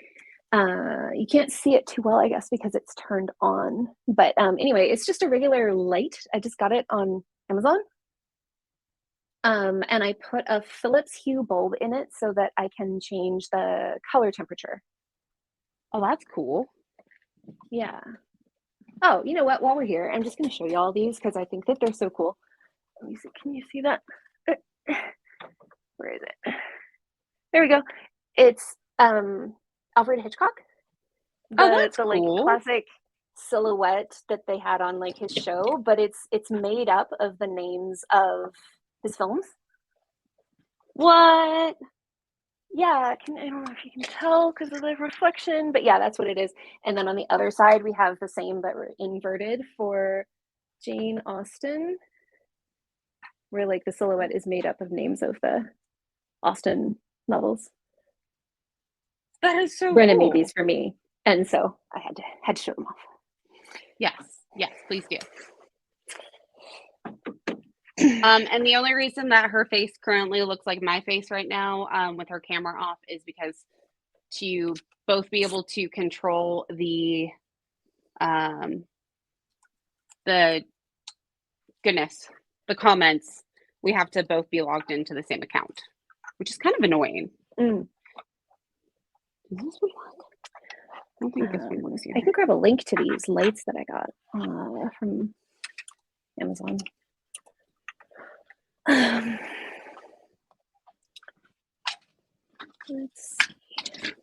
You can't see it too well, I guess, because it's turned on. But anyway, it's just a regular light. I just got it on Amazon. And I put a Philips Hue bulb in it so that I can change the color temperature. Oh, that's cool. Yeah. Oh, you know what? While we're here, I'm just going to show you all these because I think that they're so cool. Let me see. Can you see that? Where is it? There we go. It's Alfred Hitchcock. That's the like cool. classic silhouette that they had on like his show, but it's made up of the names of his films. What? Yeah, I don't know if you can tell because of the reflection, but yeah, that's what it is. And then on the other side, we have the same, but we're inverted for Jane Austen, where like the silhouette is made up of names of the Austen novels. That is so Brennan cool. made these for me, and so I had to show them off. Yes, please do. And the only reason that her face currently looks like my face right now, with her camera off, is because to both be able to control the comments, we have to both be logged into the same account, which is kind of annoying. Mm. Does this one work? I don't think this one works I can grab a link to these lights that I got from Amazon. Let's see.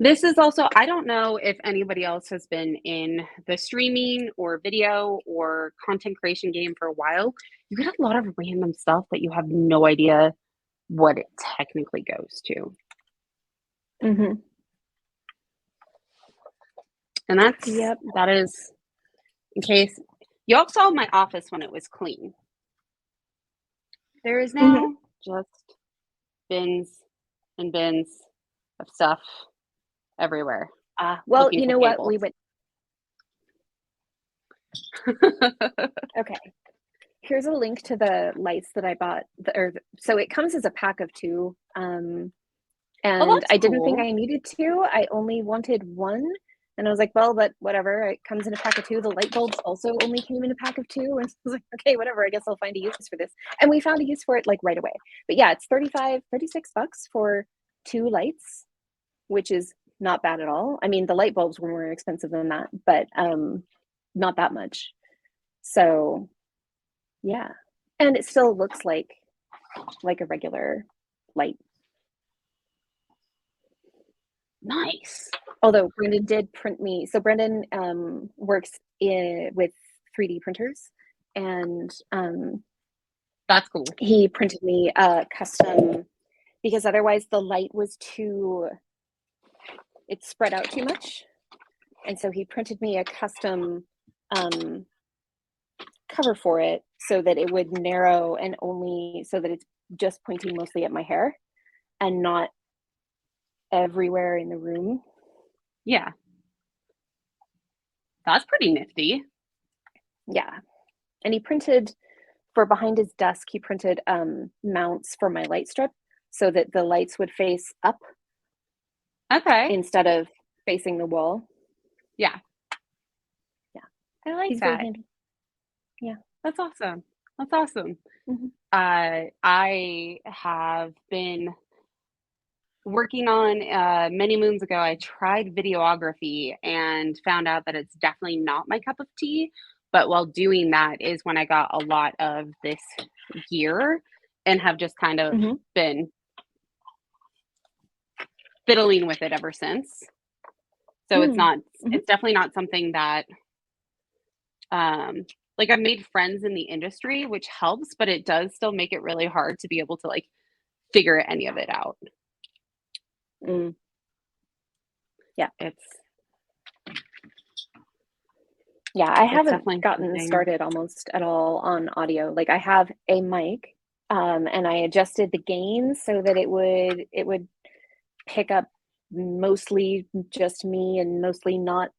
This is also, I don't know if anybody else has been in the streaming or video or content creation game for a while. You get a lot of random stuff that you have no idea what it technically goes to. Mm-hmm. And that is, in case you all saw my office when it was clean. There is now just bins and bins of stuff everywhere. Well, you know what? We went. Okay. Here's a link to the lights that I bought. So it comes as a pack of 2. And I didn't think I needed 2. I only wanted 1. And I was like, well, but whatever. It comes in a pack of 2. The light bulbs also only came in a pack of 2. And I was like, okay, whatever. I guess I'll find a use for this. And we found a use for it like right away. But yeah, it's $36 for 2 lights, which is not bad at all. I mean, the light bulbs were more expensive than that, but not that much. So yeah. And it still looks like a regular light. Nice. Although Brendan did print me. So Brendan works with 3D printers, and that's cool. He printed me a custom, because otherwise the light was it spread out too much. And so he printed me a custom cover for it so that it would narrow and only so that it's just pointing mostly at my hair and not everywhere in the room. Yeah. That's pretty nifty. Yeah. And he printed, for behind his desk, he printed mounts for my light strip so that the lights would face up. Okay. Instead of facing the wall. Yeah. Yeah. I like He's that. very handy. Yeah. That's awesome. That's awesome. Mm-hmm. I have been working on, many moons ago, I tried videography and found out that it's definitely not my cup of tea. But while doing that is when I got a lot of this gear and have just kind of been fiddling with it ever since. So it's definitely not something that, like, I've made friends in the industry, which helps, but it does still make it really hard to be able to like figure any of it out. Yeah, I haven't gotten started almost at all on audio. Like, I have a mic, and I adjusted the gain so that it would pick up mostly just me and mostly not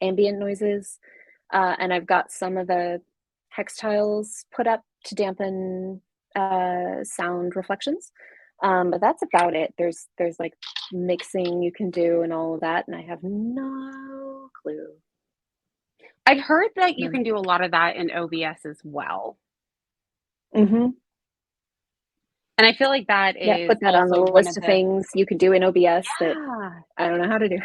ambient noises. And I've got some of the hex tiles put up to dampen sound reflections. But that's about it. There's like mixing you can do and all of that, and I have no clue. I've heard that you can do a lot of that in OBS as well. And I feel like that is put that on the list of things you could do in OBS that I don't know how to do.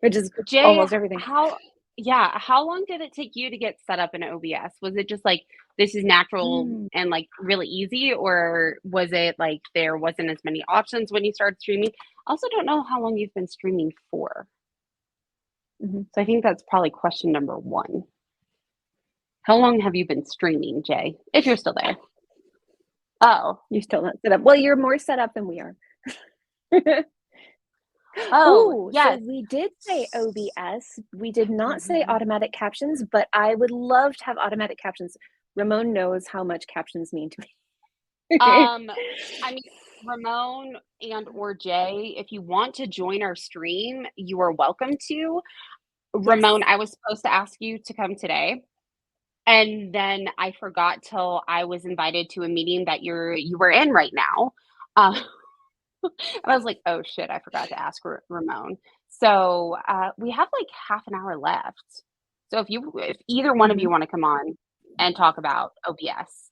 Which is almost everything. How long did it take you to get set up in OBS? Was it just like, this is natural and like really easy, or was it like there wasn't as many options when you started streaming? I also don't know how long you've been streaming for. So I think that's probably question number 1. How long have you been streaming, Jay? If you're still there. Oh, You're still not set up. Well, you're more set up than we are. oh, yes. So we did say OBS. We did not say automatic captions, but I would love to have automatic captions. Ramon knows how much captions mean to me. I mean, Ramon and or Jay, if you want to join our stream, you are welcome to. Ramon, Yes. I was supposed to ask you to come today. And then I forgot till I was invited to a meeting that you were in right now. And I was like, oh shit, I forgot to ask Ramon. So we have like half an hour left. So if either one of you want to come on and talk about OBS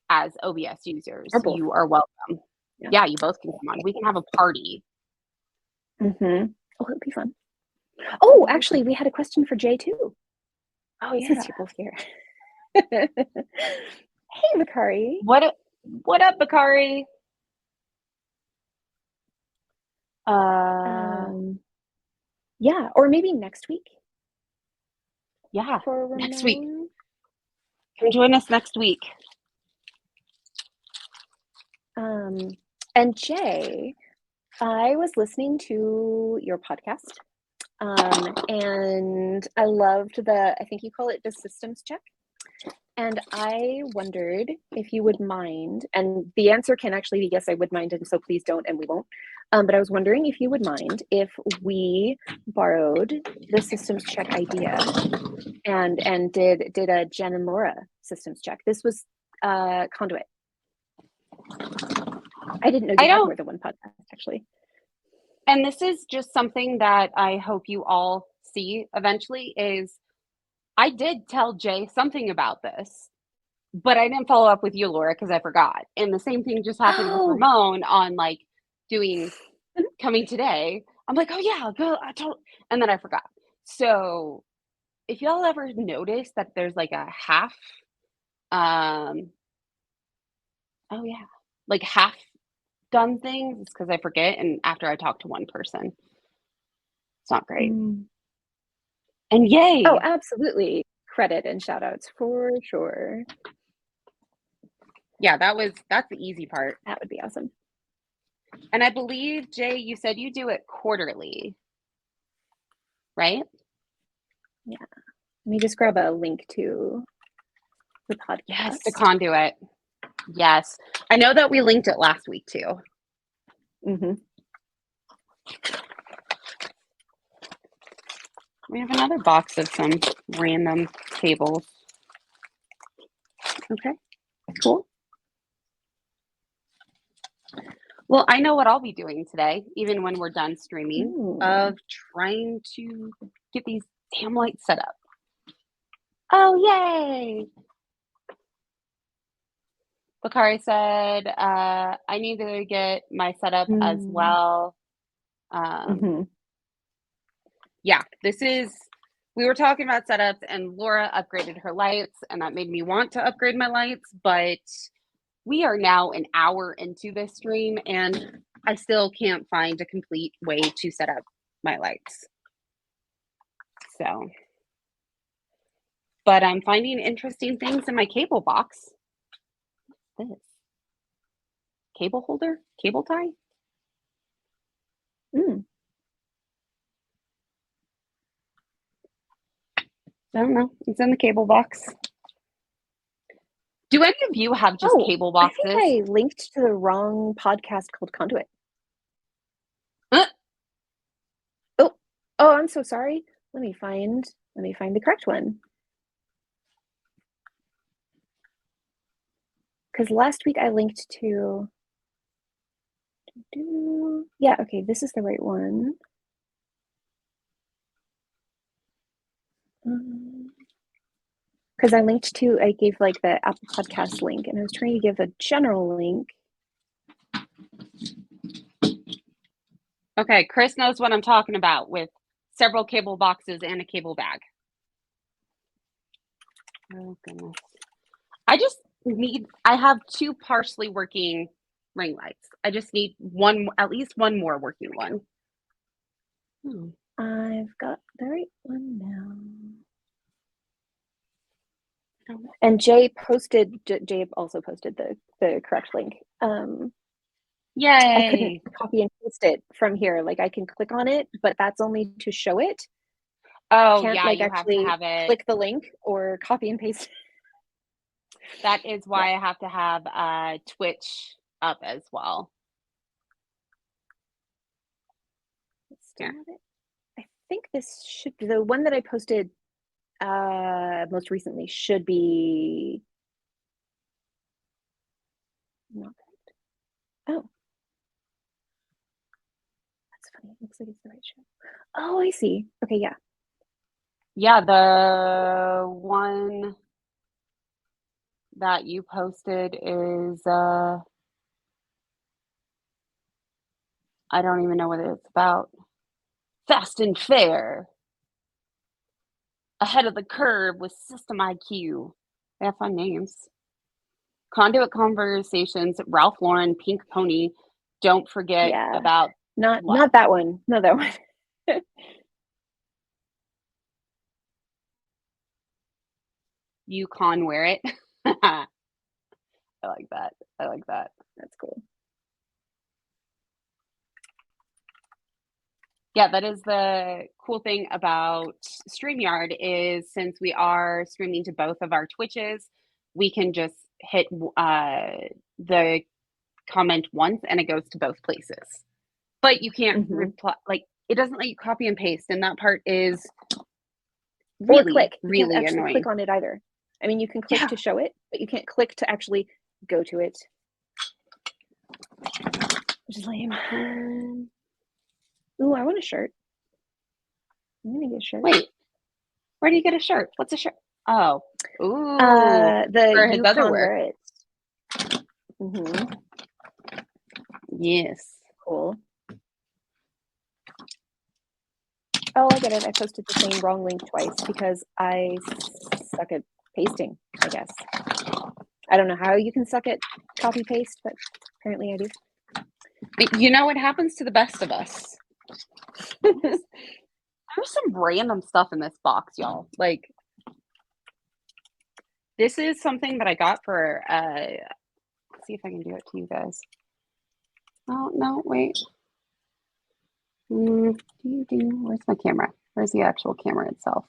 as OBS users, Or both. you are welcome. Yeah, you both can come on. We can have a party. Oh, it'd be fun. Oh, actually, we had a question for Jay too. Oh yeah. Since you're both here. Hey, Bakari. What up, Bakari? Yeah, or maybe next week. Yeah, for next week. Ramon. Come join us next week. And Jay, I was listening to your podcast, and I loved I think you call it the systems check. And I wondered if you would mind, and the answer can actually be yes, I would mind, and so please don't, and we won't. But I was wondering if you would mind if we borrowed the systems check idea and did a Jenn and Laura systems check. This was Conduit. I didn't know you had more than one podcast, actually. And this is just something that I hope you all see eventually is I did tell Jay something about this, but I didn't follow up with you, Laura, because I forgot. And the same thing just happened with Ramon on like coming today. I'm like, oh yeah, and then I forgot. So if y'all ever notice that there's like a half, like half done things, it's because I forget. And after I talk to one person, it's not great. And yay. Oh, absolutely. Credit and shout outs for sure. Yeah, that's the easy part. That would be awesome. And I believe, Jay, you said you do it quarterly, right? Yeah. Let me just grab a link to the podcast. Yes, the Conduit. Yes. I know that we linked it last week too. We have another box of some random cables. Okay, cool. Well, I know what I'll be doing today, even when we're done streaming, of trying to get these damn lights set up. Oh, yay! Bakari said, I need to get my setup as well. Yeah, we were talking about setups and Laura upgraded her lights and that made me want to upgrade my lights, but we are now an hour into this stream and I still can't find a complete way to set up my lights. So, but I'm finding interesting things in my cable box. What's this? Cable holder? Cable tie? I don't know. It's in the cable box. Do any of you have just cable boxes? I think I linked to the wrong podcast called Conduit. Oh, I'm so sorry. Let me find the correct one. Because last week I linked to yeah, okay, this is the right one. Because I gave like the Apple Podcast link and I was trying to give a general link. Okay, Chris knows what I'm talking about with several cable boxes and a cable bag. Oh, goodness. I have 2 partially working ring lights. I just need at least one more working one. I've got the right one now. And Jay also posted the correct link. Yay! I couldn't copy and paste it from here. Like I can click on it, but that's only to show it. Oh, Can't yeah, like you actually have to have it. click the link or copy and paste. That is why I have to have Twitch up as well. Still have it. I think this should be the one that I posted most recently should be not correct. Oh. That's funny. It looks like it's the right show. Oh, I see. Okay, yeah. Yeah, the one that you posted is I don't even know what it's about. Fast and Fair. Ahead of the curve with System IQ. They have fun names. Conduit Conversations, Ralph Lauren, Pink Pony. Don't forget about not that one. No, that one. You con wear it. I like that. I like that. That's cool. Yeah, that is the cool thing about StreamYard is since we are streaming to both of our Twitches, we can just hit the comment once and it goes to both places. But you can't reply, like it doesn't let you copy and paste, and that part is really, click. really you can't actually annoying. Click on it either. I mean, you can click to show it, but you can't click to actually go to it. Which is lame. Ooh, I want a shirt. I'm gonna get a shirt. Wait, where do you get a shirt? What's a shirt? Oh, ooh, the his other work. Yes. Cool. Oh, I get it. I posted the same wrong link twice because I suck at pasting, I guess. I don't know how you can suck at copy paste, but apparently I do. You know what happens to the best of us? There's some random stuff in this box, y'all. Like, this is something that I got for, let's see if I can do it to you guys. Oh, no, wait. Where's my camera? Where's the actual camera itself?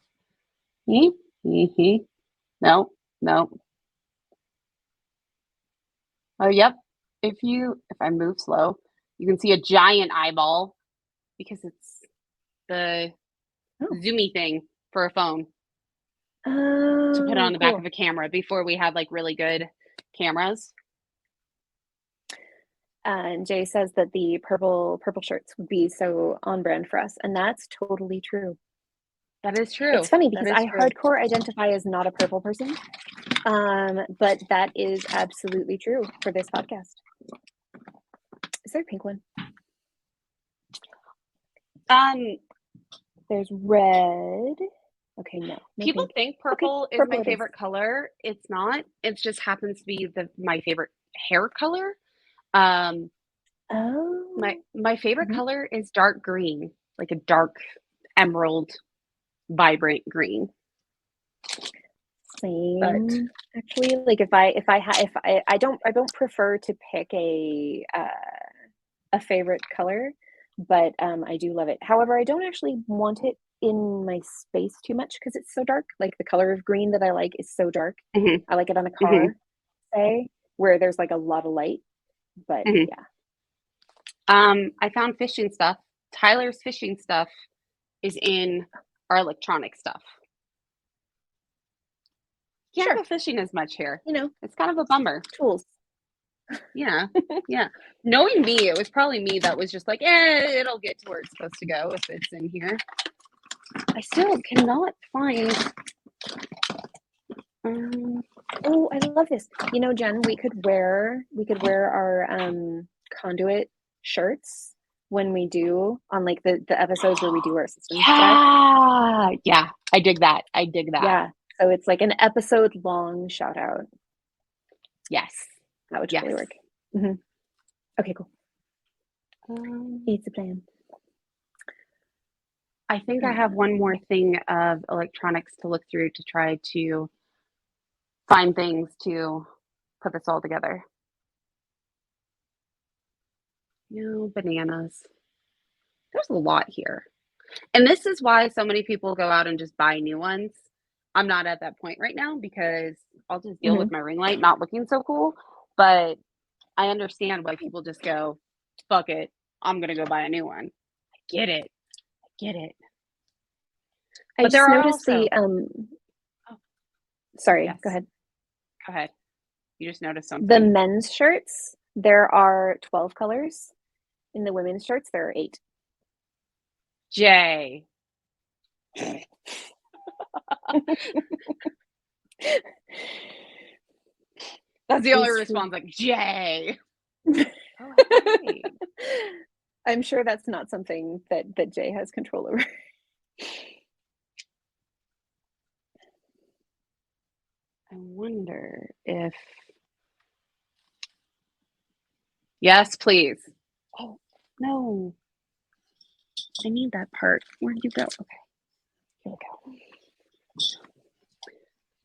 No, no. Oh, yep. If I move slow, you can see a giant eyeball because it's the zoomy thing for a phone to put on the back of a camera before we had like really good cameras. And Jay says that the purple shirts would be so on brand for us, and that's totally true. That is true. It's funny because I hardcore identify as not a purple person, but that is absolutely true for this podcast. Is there a pink one? There's red. Okay, no. People think purple is my favorite color. It's not. It just happens to be my favorite hair color. My favorite color is dark green, like a dark emerald, vibrant green. Same, actually. Like if I don't prefer to pick a favorite color, but I do love it. However, I don't actually want it in my space too much because it's so dark. Like the color of green that I like is so dark. I like it on a car, say, where there's like a lot of light. But yeah. I found fishing stuff. Tyler's fishing stuff is in our electronic stuff. Can't go fishing as much here. You know, it's kind of a bummer. Tools. Yeah, yeah. Knowing me, it was probably me that was just like, it'll get to where it's supposed to go if it's in here. I still cannot find. Oh, I love this. You know, Jen, we could wear our conduit shirts when we do on like the episodes where we do our system stuff. Yeah, I dig that. Yeah, so it's like an episode long shout out. Yes, that would totally work. Okay, cool. It's a plan. I think I have one more thing of electronics to look through to try to find things to put this all together. No bananas. There's a lot here. And this is why so many people go out and just buy new ones. I'm not at that point right now because I'll just deal with my ring light not looking so cool. But I understand why people just go, fuck it, I'm going to go buy a new one. I get it. I But just there are noticed also, sorry, yes. go ahead. Go ahead. You just noticed something. The men's shirts, there are 12 colors. In the women's shirts, there are 8. Jay. That's the only response, like, Jay. Oh, hey. I'm sure that's not something that Jay has control over. I wonder if... Yes, please. Oh, no. I need that part. Where'd you go? Okay. Here we go.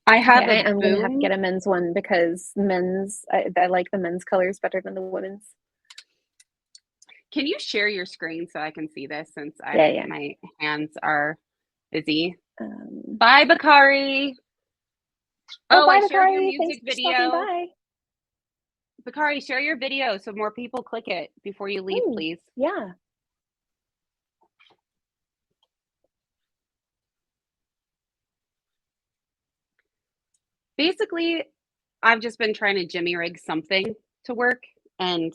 I have I'm going to have to get a men's one because I like the men's colors better than the women's. Can you share your screen so I can see this since my hands are busy? Bye, Bakari. Oh, bye, I shared your Bakari. music Thanks video. for stopping by. Bakari, share your video so more people click it before you leave, please. Yeah. Basically, I've just been trying to jimmy rig something to work, and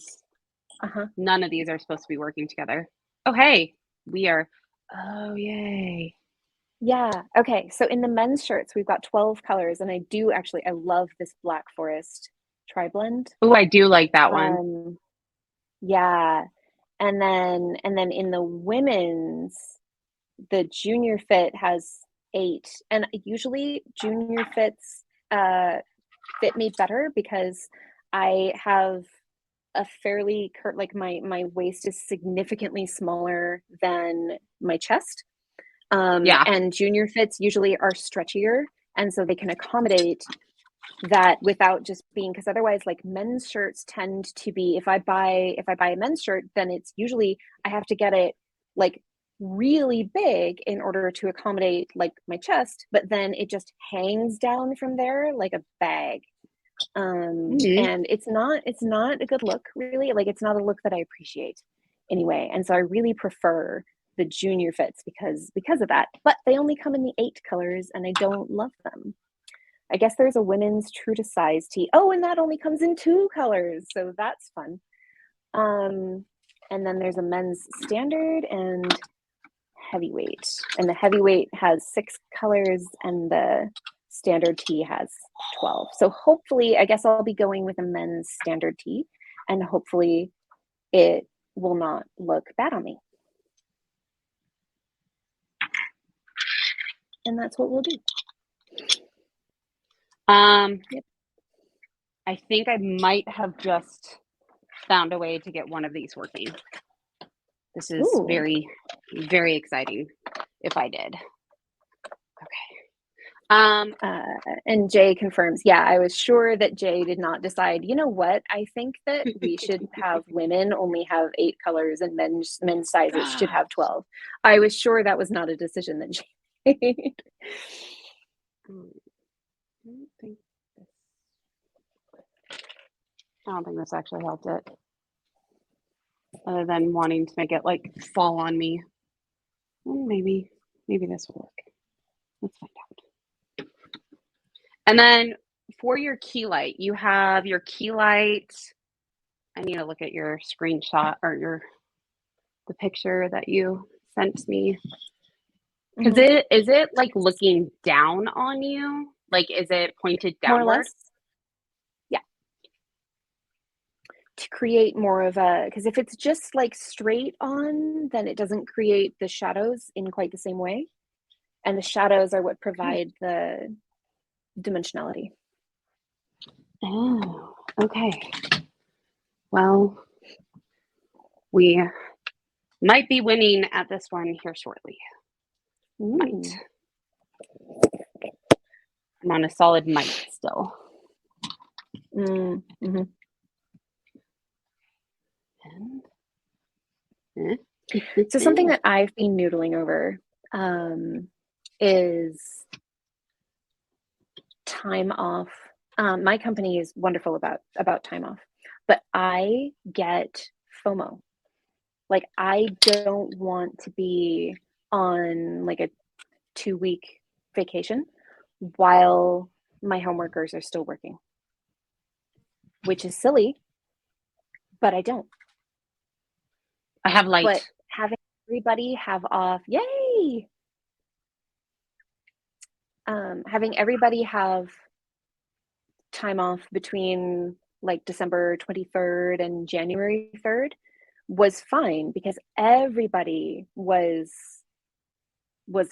none of these are supposed to be working together. Oh, hey, we are. Oh, yay. Yeah. Okay. So in the men's shirts, we've got 12 colors, and I love this Black Forest tri-blend. Oh, I do like that one. Yeah. And then in the women's, the junior fit has 8, and usually junior fits fit me better because I have a fairly my waist is significantly smaller than my chest. And junior fits usually are stretchier, and so they can accommodate that without just being, because otherwise, like, men's shirts tend to be, if I buy a men's shirt, then it's usually I have to get it like really big in order to accommodate like my chest, but then it just hangs down from there like a bag. And it's not a good look, really. Like, it's not a look that I appreciate anyway. And so I really prefer the junior fits because of that. But they only come in the 8 colors, and I don't love them. I guess there's a women's true to size tee. Oh, and that only comes in 2 colors, so that's fun. And then there's a men's standard and heavyweight, and the heavyweight has 6 colors, and the standard tee has 12. So hopefully, I guess I'll be going with a men's standard tee, and hopefully it will not look bad on me. And that's what we'll do. Yep. I think I might have just found a way to get one of these working. This is very, very exciting if I did. Okay. And Jay confirms, yeah, I was sure that Jay did not decide, you know what, I think that we should have women only have 8 colors and men's sizes should have 12. I was sure that was not a decision that Jay made. I don't think this actually helped it. Other than wanting to make it like fall on me. Well, maybe this will work. Let's find out. And then for your key light, you have your key light. I need to look at your screenshot or the picture that you sent me. Is it like looking down on you? Like, is it pointed downward? More or less. Yeah. To create more of a, because if it's just like straight on, then it doesn't create the shadows in quite the same way. And the shadows are what provide the dimensionality. Oh, okay. Well, we might be winning at this one here shortly. Might. Ooh. I'm on a solid might still. Mm-hmm. So something that I've been noodling over is time off. My company is wonderful about time off, but I get FOMO. Like, I don't want to be on like a 2-week vacation while my homeworkers are still working, which is silly, but I don't. I have light. But having everybody have off, yay! Having everybody have time off between like December 23rd and January 3rd was fine because everybody was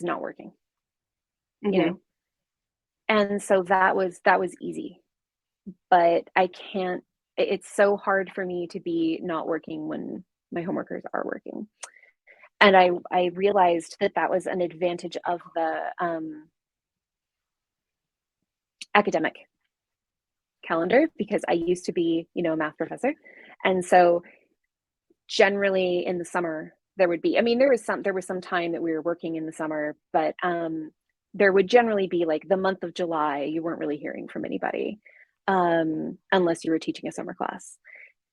not working, you know? And so that was easy. But I can't, it's so hard for me to be not working when my homeworkers are working. And I realized that was an advantage of the academic calendar, because I used to be, a math professor. And so generally in the summer there would be, I mean, there was some time that we were working in the summer, but there would generally be like the month of July, you weren't really hearing from anybody unless you were teaching a summer class.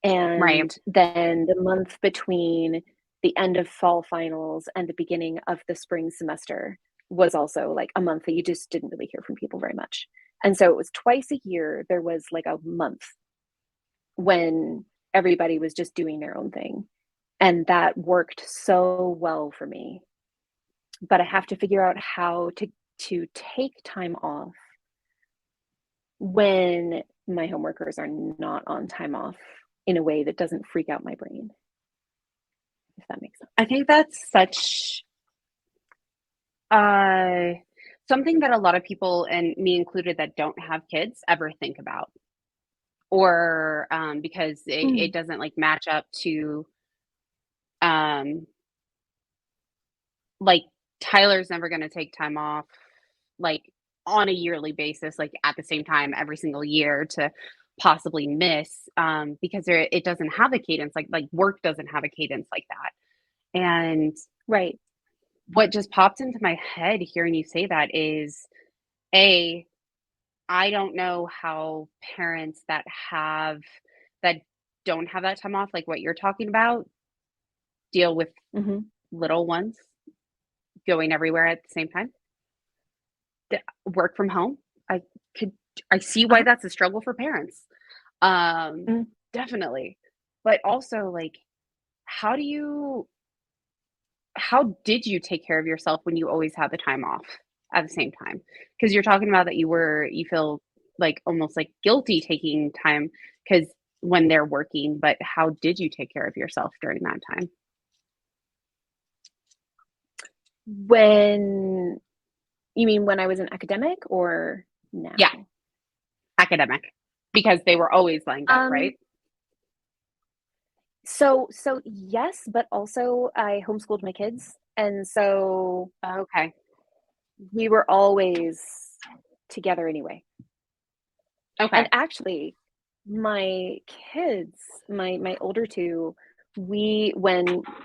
And Right. then the month between the end of fall finals and the beginning of the spring semester was also like a month that you just didn't really hear from people very much. And so it was twice a year, there was like a month when everybody was just doing their own thing. And that worked so well for me. But I have to figure out how to take time off when my homeworkers are not on time off in a way that doesn't freak out my brain, if that makes sense. I think that's such something that a lot of people, and me included, that don't have kids ever think about, or because it doesn't like match up to like Tyler's never going to take time off like on a yearly basis, like at the same time every single year, to possibly miss because it doesn't have a cadence, like work doesn't have a cadence like that. And Right. what just popped into my head hearing you say that is, I don't know how parents that don't have that time off, like what you're talking about, deal with little ones going everywhere at the same time. Work from home. I see why that's a struggle for parents. Definitely. But also, like, how did you take care of yourself when you always had the time off at the same time? Because you're talking about that you feel like almost like guilty taking time because when they're working, but how did you take care of yourself during that time? When you mean when I was an academic or now? Yeah, academic, because they were always lined up, right? So yes, but also I homeschooled my kids, and so Okay. we were always together anyway. Okay. And actually, my kids, my older two, when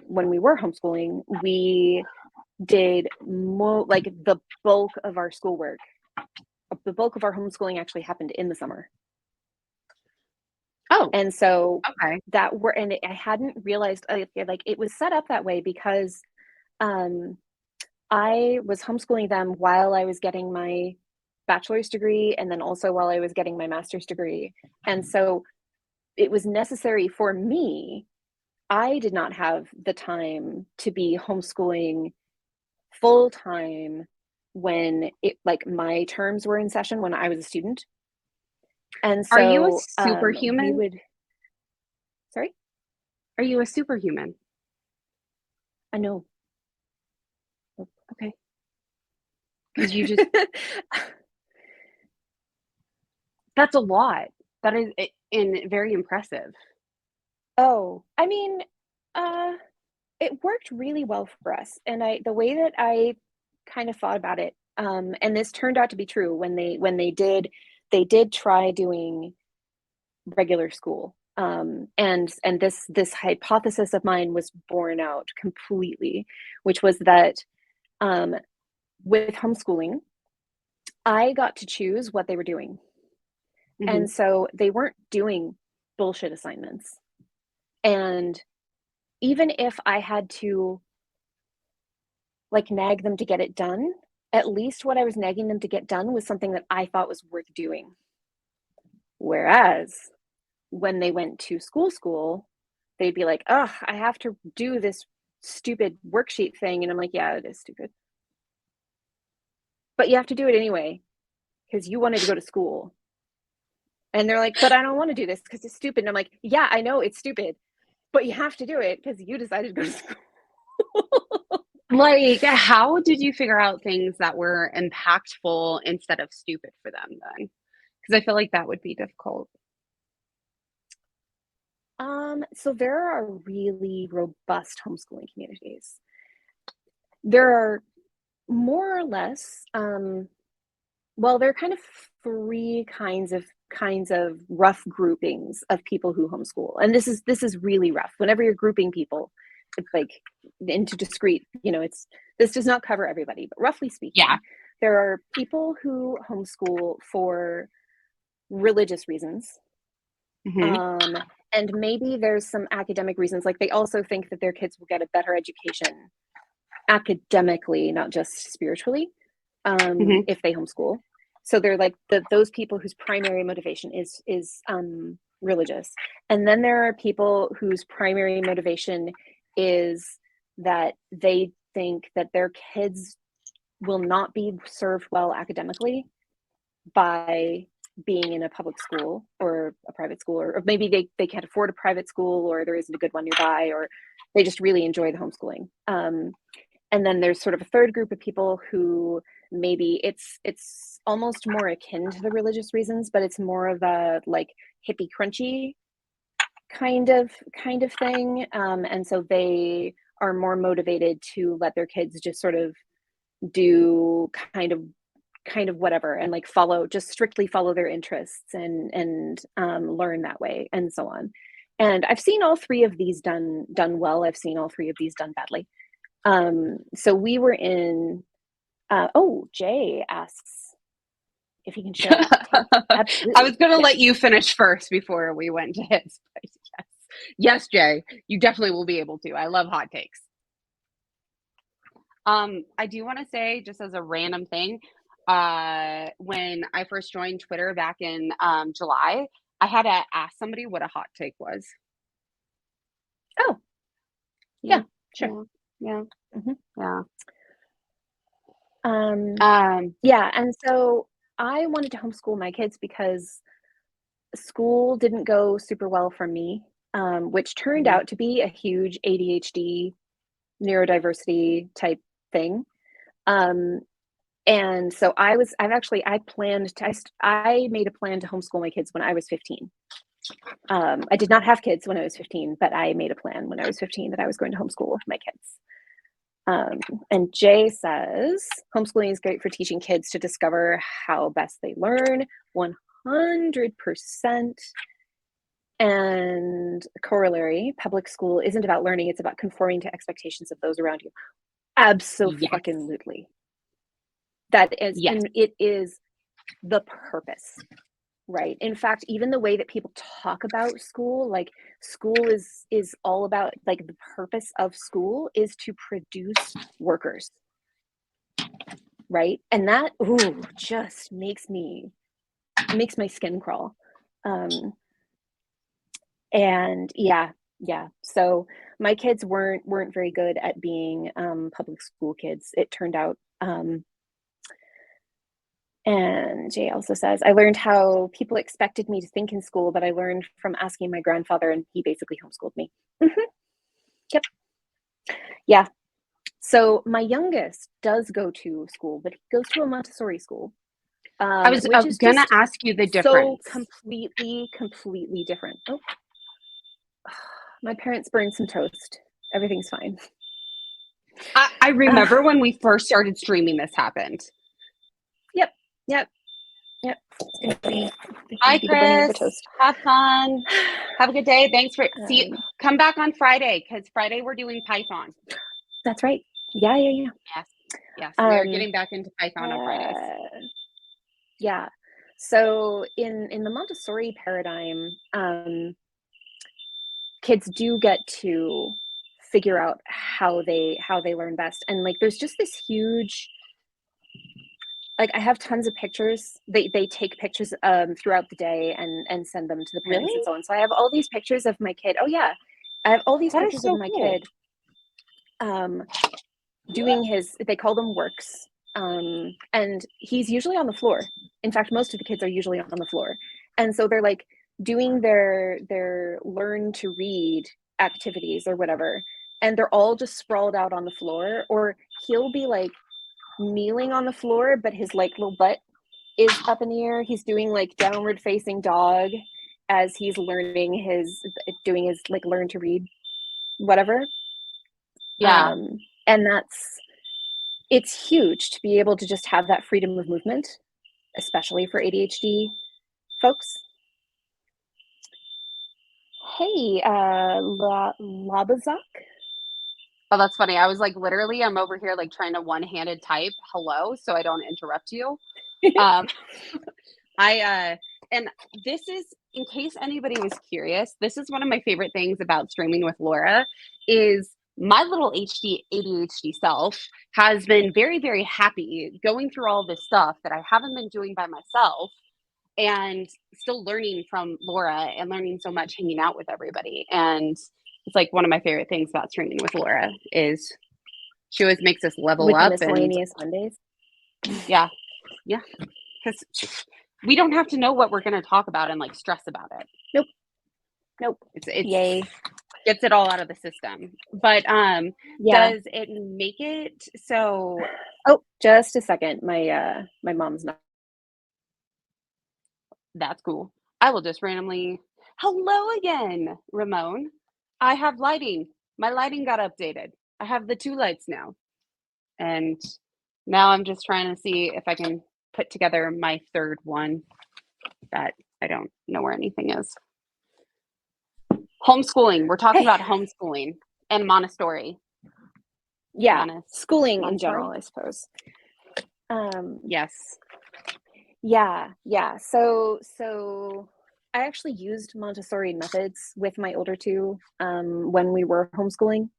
we were homeschooling, we did like the bulk of our schoolwork. The bulk of our homeschooling actually happened in the summer. Oh, and so okay. And I hadn't realized, like it was set up that way because I was homeschooling them while I was getting my bachelor's degree and then also while I was getting my master's degree. And so it was necessary for me. I did not have the time to be homeschooling full time when like my terms were in session when I was a student. And so are you a superhuman? Sorry? Are you a superhuman? No. Okay. Because you just that's a lot. That is and very impressive. Oh, I mean, it worked really well for us. And the way that I kind of thought about it. And this turned out to be true when they did try doing regular school. And this hypothesis of mine was borne out completely, which was that with homeschooling, I got to choose what they were doing. Mm-hmm. And so they weren't doing bullshit assignments. And even if I had to like nag them to get it done, at least what I was nagging them to get done was something that I thought was worth doing. Whereas when they went to school, they'd be like, oh, I have to do this stupid worksheet thing. And I'm like, yeah, it is stupid. But you have to do it anyway, because you wanted to go to school. And they're like, but I don't want to do this because it's stupid. And I'm like, yeah, I know it's stupid, but you have to do it because you decided to go to school. Like, how did you figure out things that were impactful instead of stupid for them then? Because I feel like that would be difficult. So there are really robust homeschooling communities. There are more or less, well, there are kind of three kinds of rough groupings of people who homeschool, and this is really rough. Whenever you're grouping people, it's like into discrete. This does not cover everybody, but roughly speaking, Yeah. there are people who homeschool for religious reasons. Mm-hmm. And maybe there's some academic reasons, like they also think that their kids will get a better education academically, not just spiritually, Mm-hmm. if they homeschool. So they're like those people whose primary motivation is religious. And then there are people whose primary motivation is that they think that their kids will not be served well academically by being in a public school or a private school, or maybe they can't afford a private school, or there isn't a good one nearby, or they just really enjoy the homeschooling. And then there's sort of a third group of people who maybe it's almost more akin to the religious reasons, but it's more of a like hippie crunchy kind of thing. And so they are more motivated to let their kids just sort of do kind of whatever, and like strictly follow their interests and learn that way, and so on. And I've seen all three of these done well. I've seen all three of these done badly. So we were in, Jay asks if he can share a hot take. Absolutely. I was going to let you finish first before we went to his. Yes. Yes, Jay, you definitely will be able to. I love hot takes. I do want to say, just as a random thing, when I first joined Twitter back in July, I had to ask somebody what a hot take was. Oh, yeah, sure. Yeah. Mm-hmm. Yeah. Yeah, and so I wanted to homeschool my kids because school didn't go super well for me, which turned out to be a huge ADHD, neurodiversity type thing. And so I made a plan to homeschool my kids when I was 15. I did not have kids when I was 15, but I made a plan when I was 15 that I was going to homeschool my kids. And Jay says, homeschooling is great for teaching kids to discover how best they learn, 100%. And corollary, public school isn't about learning, it's about conforming to expectations of those around you. Absolutely. That is, yes. And it is the purpose, right? In fact, even the way that people talk about school, like school is all about, like, the purpose of school is to produce workers, right? And that just makes my skin crawl. And yeah. So my kids weren't very good at being public school kids, it turned out. And Jay also says, I learned how people expected me to think in school, but I learned from asking my grandfather, and he basically homeschooled me. Mm-hmm. Yep. Yeah. So my youngest does go to school, but he goes to a Montessori school. I was going to ask you the difference. So completely different. Oh, my parents burned some toast. Everything's fine. I remember when we first started streaming, this happened. Yep. It's gonna Hi, be the burning of the Chris. toast. Have fun. Have a good day. Thanks for see you. Um, Come back on Friday, because Friday we're doing Python. That's right. Yeah. Yes. We are getting back into Python on Fridays. Yeah. So in the Montessori paradigm, kids do get to figure out how they learn best, and like there's just this huge, like, I have tons of pictures. They take pictures throughout the day and send them to the parents Really? and so on. So I have all these pictures of my kid. Oh yeah, I have all these That is pictures so of my cool. kid doing his, they call them works, and he's usually on the floor. In fact, most of the kids are usually on the floor, and so they're like doing their learn to read activities or whatever, and they're all just sprawled out on the floor, or he'll be like kneeling on the floor, but his like little butt is up in the air. He's doing like downward facing dog as he's doing his like learn to read whatever. Yeah. And it's huge to be able to just have that freedom of movement, especially for ADHD folks. Hey, Labazak. Oh, that's funny. I was like, literally, I'm over here like trying to one-handed type hello so I don't interrupt you. And this is, in case anybody was curious, this is one of my favorite things about streaming with Laura is my little ADHD self has been very, very happy going through all this stuff that I haven't been doing by myself, and still learning from Laura and learning so much hanging out with everybody. And it's like one of my favorite things about streaming with Laura is she always makes us level with up. The miscellaneous Mondays. Yeah. Because we don't have to know what we're going to talk about and like stress about it. Nope. It's Yay. Gets it all out of the system. But does it make it so? Oh, just a second. My mom's not. That's cool. I will just randomly. Hello again, Ramon. I have lighting. My lighting got updated. I have the 2 lights now. And now I'm just trying to see if I can put together my 3rd one that I don't know where anything is. Homeschooling. We're talking about homeschooling and Montessori. Yeah, schooling Montessori? In general, I suppose. Yes. Yeah. So I actually used Montessori methods with my older 2 when we were homeschooling.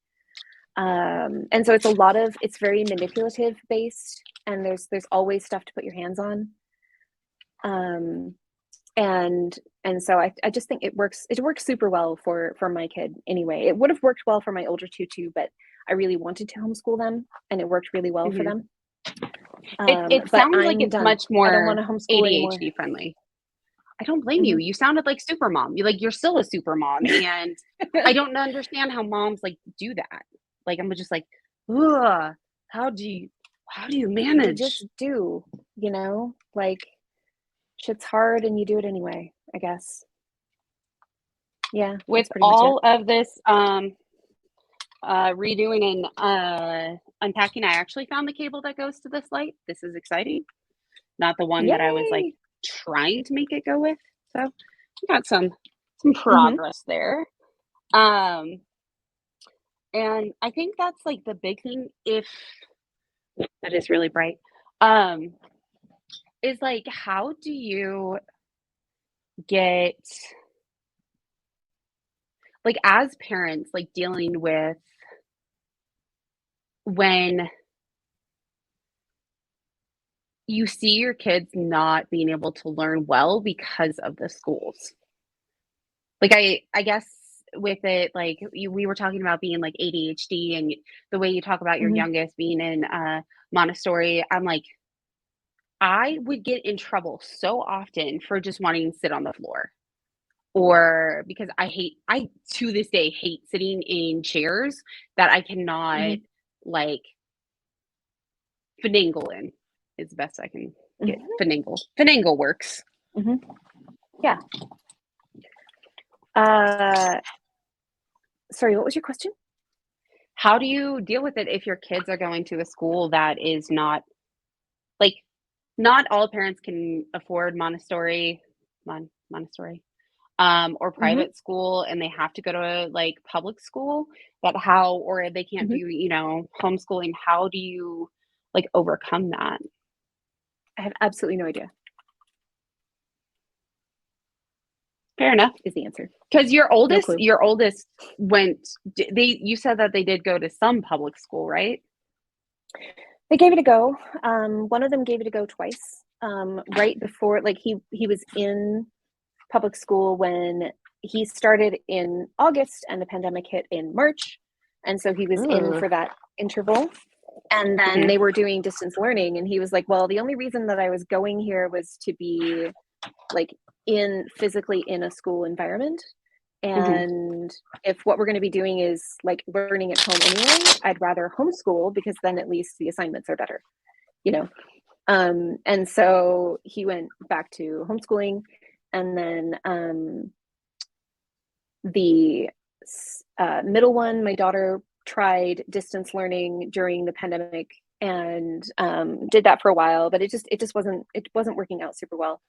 And so it's very manipulative based, and there's always stuff to put your hands on. And so I just think it works super well for my kid anyway. It would have worked well for my older 2 too, but I really wanted to homeschool them, and it worked really well for them. It sounds like it's done. much more I don't want to homeschool ADHD anymore. friendly. I don't blame you. You sounded like super mom. You're still a super mom, and I don't understand how moms like do that. Like I'm just like, ugh, how do you manage? You just do, like shit's hard and you do it anyway, I guess. Yeah. With all of this redoing and unpacking, I actually found the cable that goes to this light. This is exciting. Not the one that I was like trying to make it go with. So we got some progress there. And I think that's like the big thing, if that is really bright, is like, how do you get, like, as parents, like dealing with when you see your kids not being able to learn well because of the schools. Like I guess with it, like we were talking about being like ADHD, and the way you talk about your youngest being in Montessori, I'm like, I would get in trouble so often for just wanting to sit on the floor, or because I to this day hate sitting in chairs that I cannot like finagle in. Is the best I can get. Finagle works. Yeah. Sorry, what was your question? how do you deal with it if your kids are going to a school that is not like, not all parents can afford Montessori, or Hmm. private school, and they have to go to like public school, that how, or they can't do, Hmm. homeschooling. How do you like overcome that? I have absolutely no idea Fair enough. is the answer. Because No clue. your oldest went, you said that they did go to some public school, right? They gave it a go. One of them gave it a go twice. Right before, like he was in public school when he started in August and the pandemic hit in March. And so he was in Ooh. for that interval. And then Mhm. they were doing distance learning. And he was like, well, the only reason that I was going here was to be like physically in a school environment. Mhm. And if what we're going to be doing is like learning at home anyway, I'd rather homeschool because then at least the assignments are better, you know? And so he went back to homeschooling. And then the middle one, my daughter tried distance learning during the pandemic and did that for a while, but it wasn't working out super well.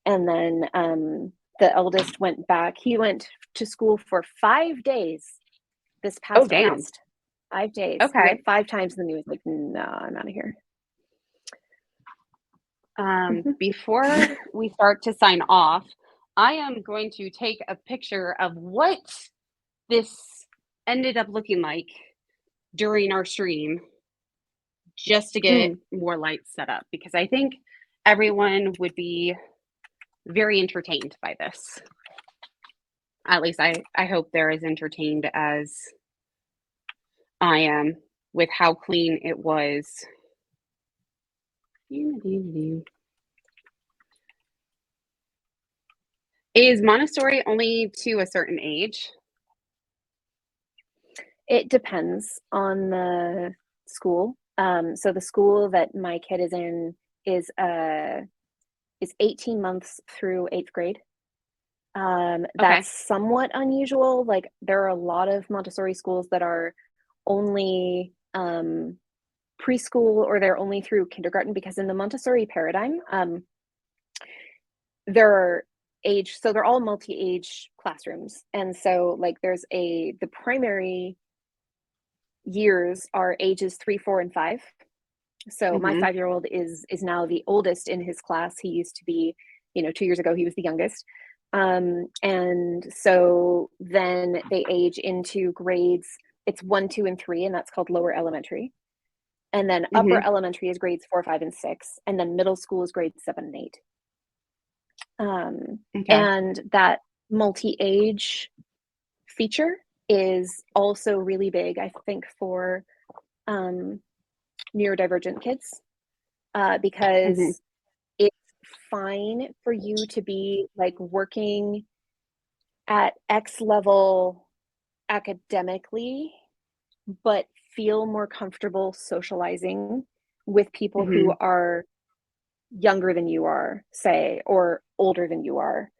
And then the eldest went back. He went to school for 5 days this Oh, past damn. August. 5 days. He went Okay. 5 times, and then he was like, "No, I'm out of here." Before we start to sign off, I am going to take a picture of what this ended up looking like during our stream, just to get Mm. more lights set up, because I think everyone would be very entertained by this. At least I hope they're as entertained as I am with how clean it was. Is Montessori only to a certain age? It depends on the school. So the school that my kid is in is 18 months through 8th grade. Okay. That's somewhat unusual. Like there are a lot of Montessori schools that are only preschool, or they're only through kindergarten, because in the Montessori paradigm, there are so they're all multi-age classrooms. And so like the primary years are ages 3, 4, and 5. So my Mhm. 5-year-old is now the oldest in his class. He used to be, 2 years ago, he was the youngest. And so then they age into grades. It's 1, 2, and 3, and that's called lower elementary. And then upper Mhm. elementary is grades 4, 5, and 6, and then middle school is grades 7 and 8. Okay. And that multi-age feature is also really big, I think, for neurodivergent kids, Mhm. because it's fine for you to be like working at X level academically, but feel more comfortable socializing with people who Mhm. are younger than you are, say, or older than you are,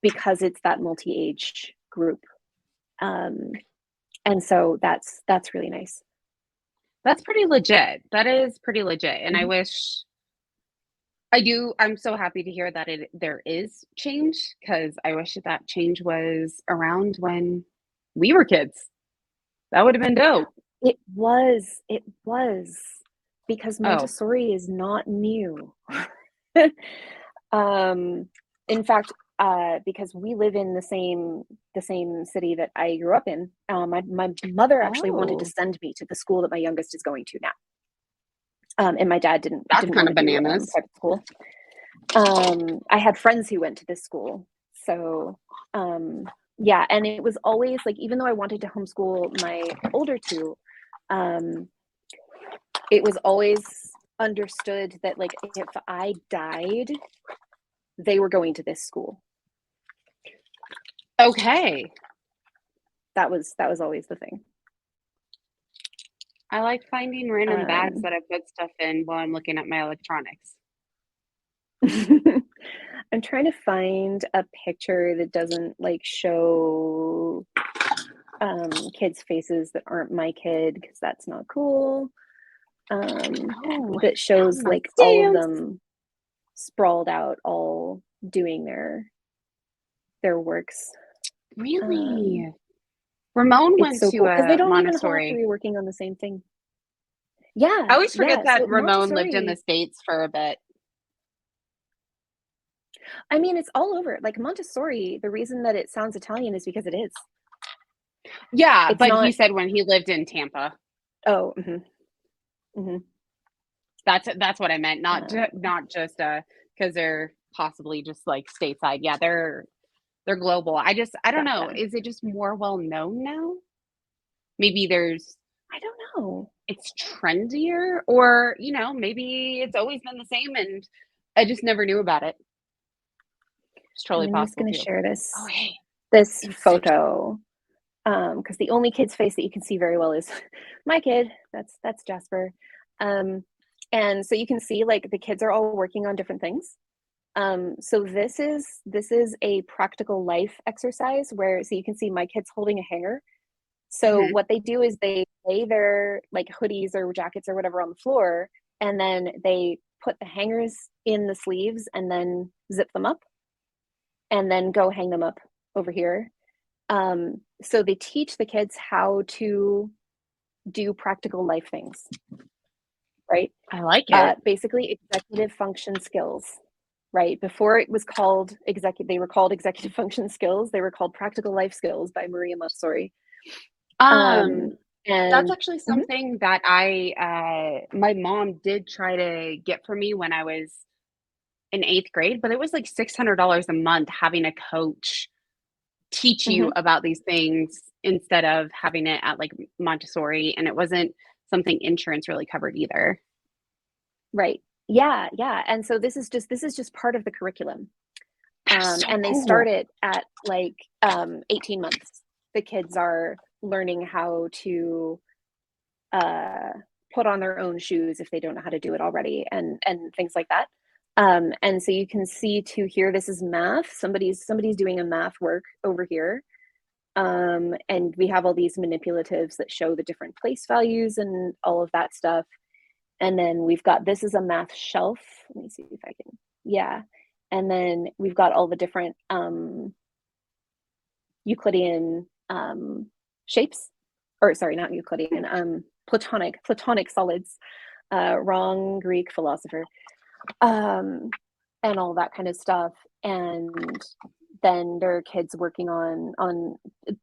because it's that multi-age group. Um, and so that's really nice. That's pretty legit. That is pretty legit. And Mhm. I'm so happy to hear that there is change, because I wish that change was around when we were kids. That would have been dope. It was because Oh, Montessori is not new. um, in fact, because we live in the same city that I grew up in, my mother actually wanted to oh, send me to the school that my youngest is going to now. And my dad didn't that's didn't kind want of to do bananas. private school. I had friends who went to this school, so yeah, and it was always like, even though I wanted to homeschool my older two, um, it was always understood that like if I died, they were going to this school. Okay. That was always the thing. I like finding random bags Um, that I put stuff in while I'm looking at my electronics. I'm trying to find a picture that doesn't like show kids' faces that aren't my kid because that's not cool. That shows like all of them sprawled out, all doing their works. Really? Ramon went so to cool because they a don't even all have to Montessori. be working on the same thing. Yeah, I always forget that so Ramon lived in Montessori, the States for a bit. I mean, it's all over. Like Montessori, the reason that it sounds Italian is because it is. Yeah, It's but not. he said when he lived in Tampa. Oh, That's what I meant. Not just because they're possibly just like stateside. Yeah, they're global. I don't know. gotcha. Is it just more well known now? Maybe there's I don't know. it's trendier, or maybe it's always been the same and I just never knew about it. It's totally I'm just possible going to too. share this Oh, hey. photo because the only kid's face that you can see very well is my kid. That's Jasper. And so you can see like the kids are all working on different things. So this is a practical life exercise where so you can see my kid's holding a hanger. So what they do is they lay their like hoodies or jackets or whatever on the floor, and then they put the hangers in the sleeves and then zip them up and then go hang them up over here. So they teach the kids how to do practical life things, right? I like it. Basically executive function skills, right? Before it was called they were called executive function skills. They were called practical life skills by Maria Montessori. That's And actually something that my mom did try to get for me when I was in 8th grade, but it was like $600 a month having a coach teach you about these things instead of having it at like Montessori, and it wasn't something insurance really covered either. right. Yeah. And so this is just part of the curriculum. And they Cool. start it at like 18 months. The kids are learning how to put on their own shoes if they don't know how to do it already, and things like that. And so you can see too here, this is math. Somebody's doing a math work over here. And we have all these manipulatives that show the different place values and all of that stuff. And then we've got, this is a math shelf. Let me see if I can, yeah. And then we've got all the different Euclidean shapes, or sorry, not Euclidean, Platonic solids, wrong Greek philosopher, and all that kind of stuff. And then there are kids working on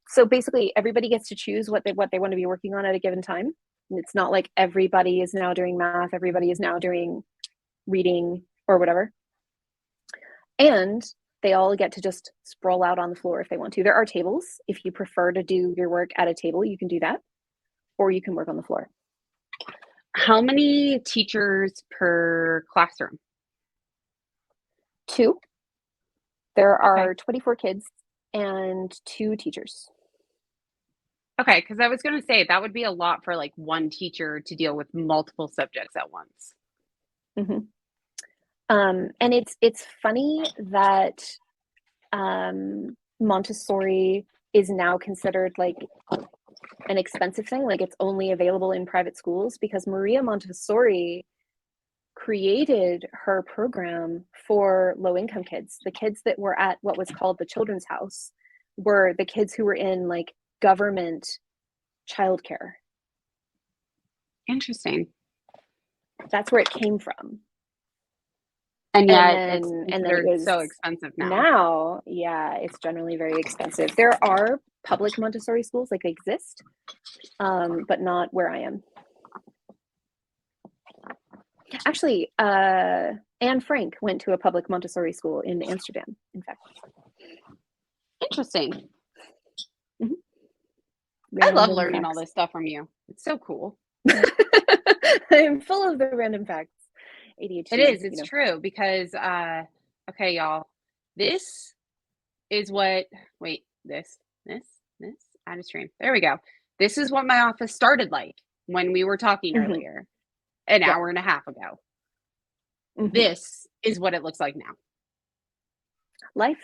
so basically everybody gets to choose what they want to be working on at a given time. It's not like everybody is now doing math, everybody is now doing reading or whatever. And they all get to just sprawl out on the floor if they want to. There are tables. If you prefer to do your work at a table, you can do that, or you can work on the floor. How many teachers per classroom? 2. There are 24 kids and 2 teachers. Okay, because I was going to say that would be a lot for like one teacher to deal with multiple subjects at once. And it's funny that Montessori is now considered like an expensive thing, like it's only available in private schools, because Maria Montessori created her program for low-income kids. The kids that were at what was called the Children's House were the kids who were in like government childcare. Interesting. That's where it came from. And yet and then it was so expensive now. Now, yeah, it's generally very expensive. There are public Montessori schools, like they exist, but not where I am. Actually, Anne Frank went to a public Montessori school in Amsterdam, in fact. Interesting. I love learning all this stuff from you. It's so cool. I'm full of the random facts. ADHD. It is. It's true because, okay, y'all, this is what, wait, this, add a stream. There we go. This is what my office started like when we were talking earlier, an hour and a half ago. This is what it looks like now. Life.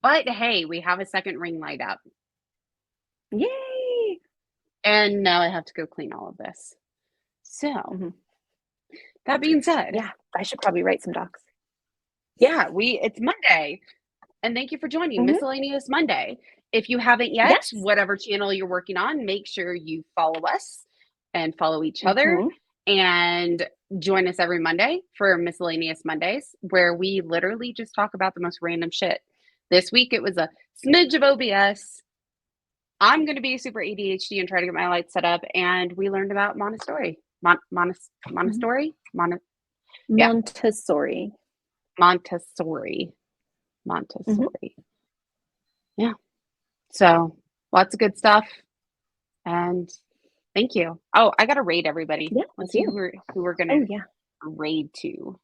But hey, we have a second ring light up. Yay! And now I have to go clean all of this. So, that being said, Yeah, I should probably write some docs. Yeah, it's Monday. And thank you for joining Miscellaneous Monday. If you haven't yet, Yes. whatever channel you're working on, make sure you follow us and follow each other and join us every Monday for Miscellaneous Mondays, where we literally just talk about the most random shit. This week it was a smidge of OBS. I'm going to be super ADHD and try to get my lights set up. And we learned about Montessori. Montessori? Montessori. Montessori. Yeah. So lots of good stuff. And thank you. Oh, I got to raid everybody. Yeah, Let's see who we're going to raid to.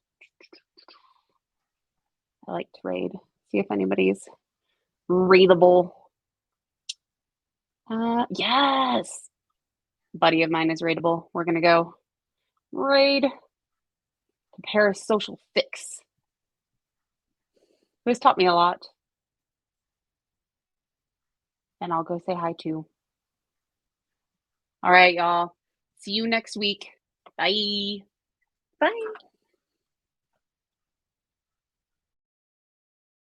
I like to raid. See if anybody's raidable. Yes. Buddy of mine is raidable. We're going to go raid the parasocial fix. Who's taught me a lot. And I'll go say hi to. All right, y'all. See you next week. Bye. Bye.